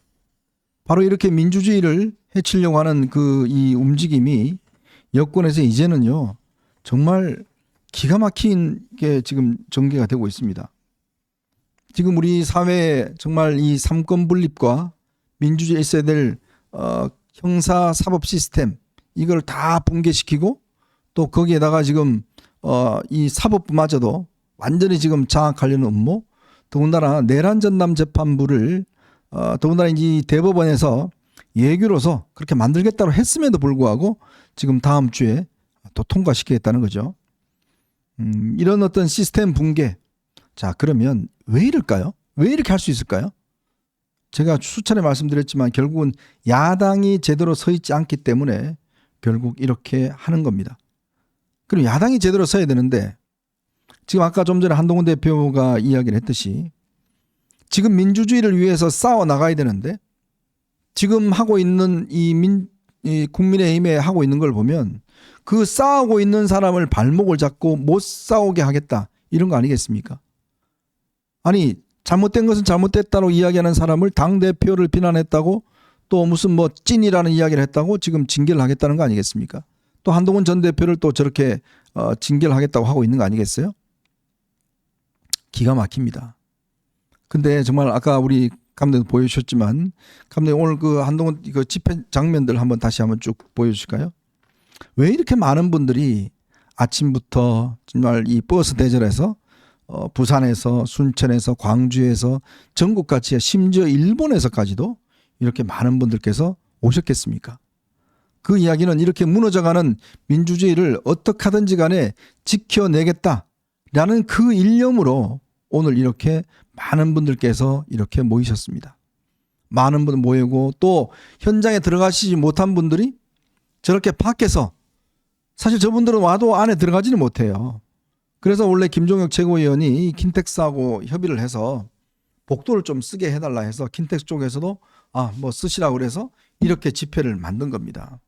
바로 이렇게 민주주의를 해치려고 하는 이 움직임이 여권에서 이제는요, 정말 기가 막힌 게 지금 전개가 되고 있습니다. 지금 우리 사회에 정말 이 삼권 분립과 민주주의에 있어야 될 형사 사법 시스템 이걸 다 붕괴시키고 또 거기에다가 지금 이 사법부마저도 완전히 지금 장악하려는 음모, 더군다나 내란 전담 재판부를 더군다나 이 대법원에서 예규로서 그렇게 만들겠다고 했음에도 불구하고 지금 다음 주에 또 통과시키겠다는 거죠. 이런 어떤 시스템 붕괴. 자, 그러면 왜 이럴까요? 왜 이렇게 할 수 있을까요? 제가 수차례 말씀드렸지만 결국은 야당이 제대로 서 있지 않기 때문에 결국 이렇게 하는 겁니다. 그럼 야당이 제대로 서야 되는데 지금 아까 좀 전에 한동훈 대표가 이야기를 했듯이 지금 민주주의를 위해서 싸워 나가야 되는데 지금 하고 있는 이 국민의힘에 하고 있는 걸 보면 그 싸우고 있는 사람을 발목을 잡고 못 싸우게 하겠다 이런 거 아니겠습니까? 아니 잘못된 것은 잘못됐다고 이야기하는 사람을 당대표를 비난했다고 또 무슨 뭐 찐이라는 이야기를 했다고 지금 징계를 하겠다는 거 아니겠습니까? 또 한동훈 전 대표를 또 저렇게 징계를 하겠다고 하고 있는 거 아니겠어요? 기가 막힙니다. 근데 정말 아까 우리 감독님 보여주셨지만 감독님 오늘 그 한동훈 그 집회 장면들 한번 다시 한번 쭉 보여주실까요? 왜 이렇게 많은 분들이 아침부터 정말 이 버스 대절에서 부산에서 순천에서 광주에서 전국같이 심지어 일본에서까지도 이렇게 많은 분들께서 오셨겠습니까? 그 이야기는 이렇게 무너져가는 민주주의를 어떻게 하든지 간에 지켜내겠다라는 그 일념으로 오늘 이렇게 많은 분들께서 이렇게 모이셨습니다. 많은 분들 모이고 또 현장에 들어가시지 못한 분들이 저렇게 밖에서 사실 저분들은 와도 안에 들어가지는 못해요. 그래서 원래 김종혁 최고위원이 킨텍스하고 협의를 해서 복도를 좀 쓰게 해달라 해서 킨텍스 쪽에서도 뭐 쓰시라고 그래서 이렇게 집회를 만든 겁니다.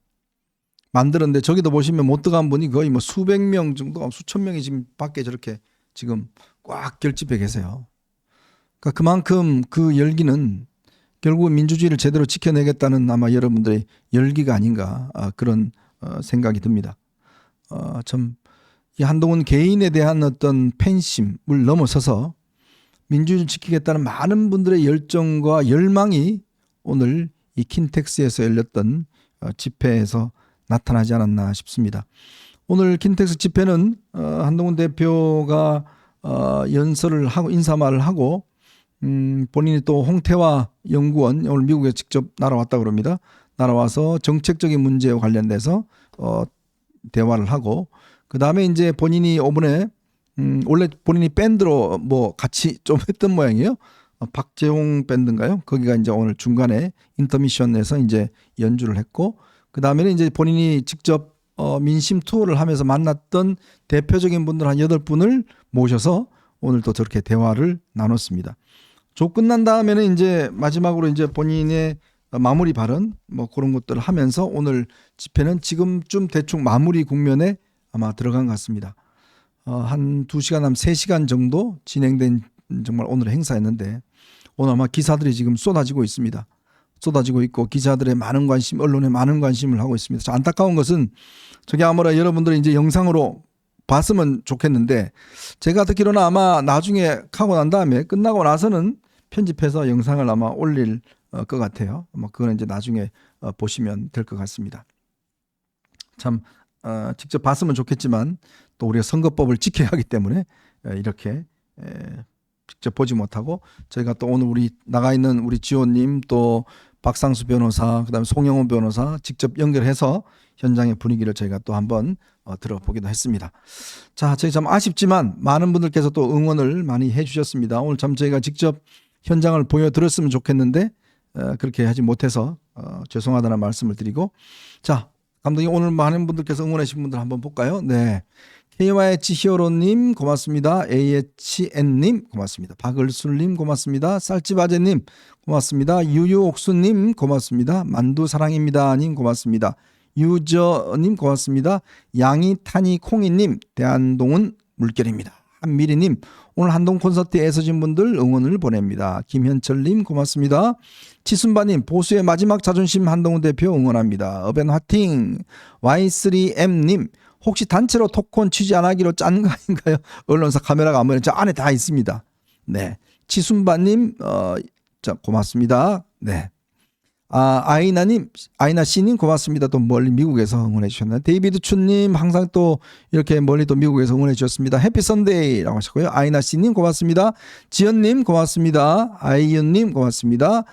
만들었는데 저기도 보시면 못 들어간 분이 거의 뭐 수백 명 정도, 수천 명이 지금 밖에 저렇게 지금 꽉 결집해 계세요. 그러니까 그만큼 그 열기는 결국 민주주의를 제대로 지켜내겠다는 아마 여러분들의 열기가 아닌가 그런 생각이 듭니다. 참 이 한동훈 개인에 대한 어떤 팬심을 넘어서서 민주주의를 지키겠다는 많은 분들의 열정과 열망이 오늘 이 킨텍스에서 열렸던 집회에서 나타나지 않았나 싶습니다. 오늘 킨텍스 집회는 한동훈 대표가 연설을 하고 인사말을 하고 본인이 또 홍태화 연구원 오늘 미국에 직접 날아왔다고 그럽니다. 날아와서 정책적인 문제와 관련돼서 대화를 하고 그다음에 이제 본인이 이번에 원래 본인이 밴드로 뭐 같이 좀 했던 모양이에요. 박재홍 밴드인가요? 거기가 이제 오늘 중간에 인터미션에서 이제 연주를 했고 그다음에는 이제 본인이 직접 민심 투어를 하면서 만났던 대표적인 분들 한 8분을 모셔서 오늘 또 저렇게 대화를 나눴습니다. 조 끝난 다음에는 이제 마지막으로 이제 본인의 마무리 발언 뭐 그런 것들을 하면서 오늘 집회는 지금쯤 대충 마무리 국면에 아마 들어간 것 같습니다. 한 2시간 한 3시간 정도 진행된 정말 오늘 행사였는데 오늘 아마 기사들이 지금 쏟아지고 있습니다. 쏟아지고 있고 기자들의 많은 관심, 언론의 많은 관심을 하고 있습니다. 저 안타까운 것은 저게 아무래도 여러분들이 이제 영상으로 봤으면 좋겠는데 제가 듣기로는 아마 나중에 하고 난 다음에 끝나고 나서는 편집해서 영상을 아마 올릴 것 같아요. 아마 그거는 이제 나중에 보시면 될 것 같습니다. 참 직접 봤으면 좋겠지만 또 우리가 선거법을 지켜야 하기 때문에 이렇게 직접 보지 못하고 저희가 또 오늘 우리 나가 있는 우리 지호님 또 박상수 변호사 그다음에 송영호 변호사 직접 연결해서 현장의 분위기를 저희가 또 한번 들어보기도 했습니다. 자, 저희 참 아쉽지만 많은 분들께서 또 응원을 많이 해주셨습니다. 오늘 참 저희가 직접 현장을 보여드렸으면 좋겠는데 그렇게 하지 못해서 죄송하다는 말씀을 드리고 자 감독님 오늘 많은 분들께서 응원해 주신 분들 한번 볼까요? 네. KYH 히어로님 고맙습니다. AHN님 고맙습니다. 박을술님 고맙습니다. 쌀집아재님 고맙습니다. 유유옥수님 고맙습니다. 만두사랑입니다님 고맙습니다. 유저님 고맙습니다. 양이타니콩이님 대한동은 물결입니다. 한미리님 오늘 한동 콘서트에 애써진 분들 응원을 보냅니다. 김현철님 고맙습니다. 치순바님 보수의 마지막 자존심 한동훈 대표 응원합니다. 어벤 화팅 Y3M님 혹시 단체로 토크온 취재 안 하기로 짠 거 아닌가요? 언론사 카메라가 안 보이는 저 안에 다 있습니다. 네, 치순바님 자 고맙습니다. 네. 아이나 씨님 고맙습니다. 또 멀리 미국에서 응원해 주셨나요? 데이비드 춘님 항상 또 이렇게 멀리 또 미국에서 응원해 주셨습니다. 해피 선데이라고 하셨고요. 아이나 씨님 고맙습니다. 지연님 고맙습니다. 아이윤님 고맙습니다.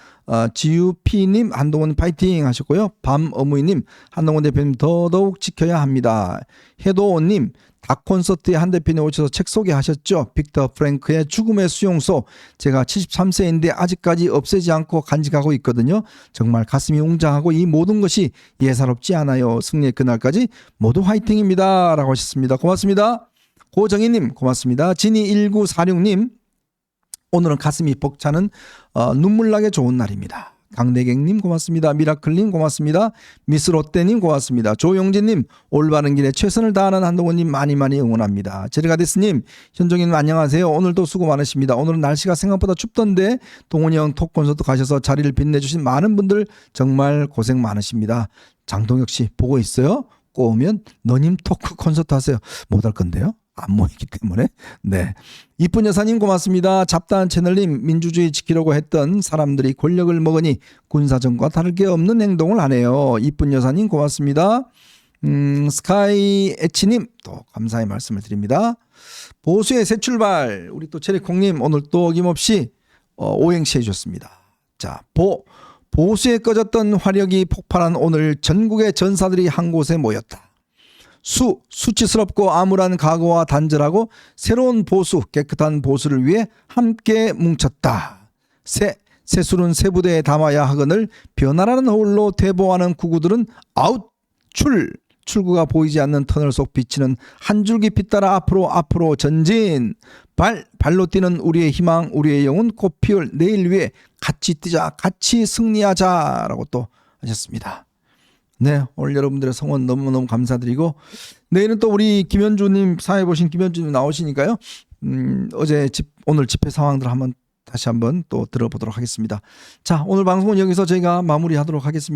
지유피님 한동훈 파이팅 하셨고요. 밤어무이님 한동훈 대표님 더더욱 지켜야 합니다. 해도원님 닭 콘서트에 한 대표님 오셔서 책 소개하셨죠. 빅터 프랭크의 죽음의 수용소 제가 73세인데 아직까지 없애지 않고 간직하고 있거든요. 정말 가슴이 웅장하고 이 모든 것이 예사롭지 않아요. 승리의 그날까지 모두 화이팅입니다 라고 하셨습니다. 고맙습니다. 고정희님 고맙습니다. 진이1946님 오늘은 가슴이 벅차는 눈물나게 좋은 날입니다. 강대경님 고맙습니다. 미라클님 고맙습니다. 미스 롯데님 고맙습니다. 조용진님 올바른 길에 최선을 다하는 한동훈님 많이 응원합니다. 제르가데스님 현종님 안녕하세요. 오늘도 수고 많으십니다. 오늘은 날씨가 생각보다 춥던데 동훈이 형 톡 콘서트 가셔서 자리를 빛내주신 많은 분들 정말 고생 많으십니다. 장동혁 씨 보고 있어요? 꼬우면 너님 토크 콘서트 하세요. 못할 건데요. 안 모이기 때문에. 네. 이쁜 여사님 고맙습니다. 잡다한 채널님 민주주의 지키려고 했던 사람들이 권력을 먹으니 군사정과 다를 게 없는 행동을 하네요. 이쁜 여사님 고맙습니다. 스카이 에치님 또 감사의 말씀을 드립니다. 보수의 새 출발 우리 또 체리콩님 오늘 또 어김없이 오행시 해주셨습니다. 자 보수에 꺼졌던 화력이 폭발한 오늘 전국의 전사들이 한 곳에 모였다. 수치스럽고 암울한 각오와 단절하고 새로운 보수, 깨끗한 보수를 위해 함께 뭉쳤다. 새술은 새부대에 담아야 하거늘 변화라는 홀로 대보하는 구구들은 아웃! 출구가 보이지 않는 터널 속 비치는 한 줄기 빛 따라 앞으로 전진! 발로 뛰는 우리의 희망, 우리의 영혼 꽃피울 내일 위해 같이 뛰자, 같이 승리하자 라고 또 하셨습니다. 네, 오늘 여러분들의 성원 너무너무 감사드리고 내일은 또 우리 김현주님 사회 보신 김현주님 나오시니까요. 오늘 집회 상황들 다시 한번 또 들어보도록 하겠습니다. 자, 오늘 방송은 여기서 저희가 마무리하도록 하겠습니다.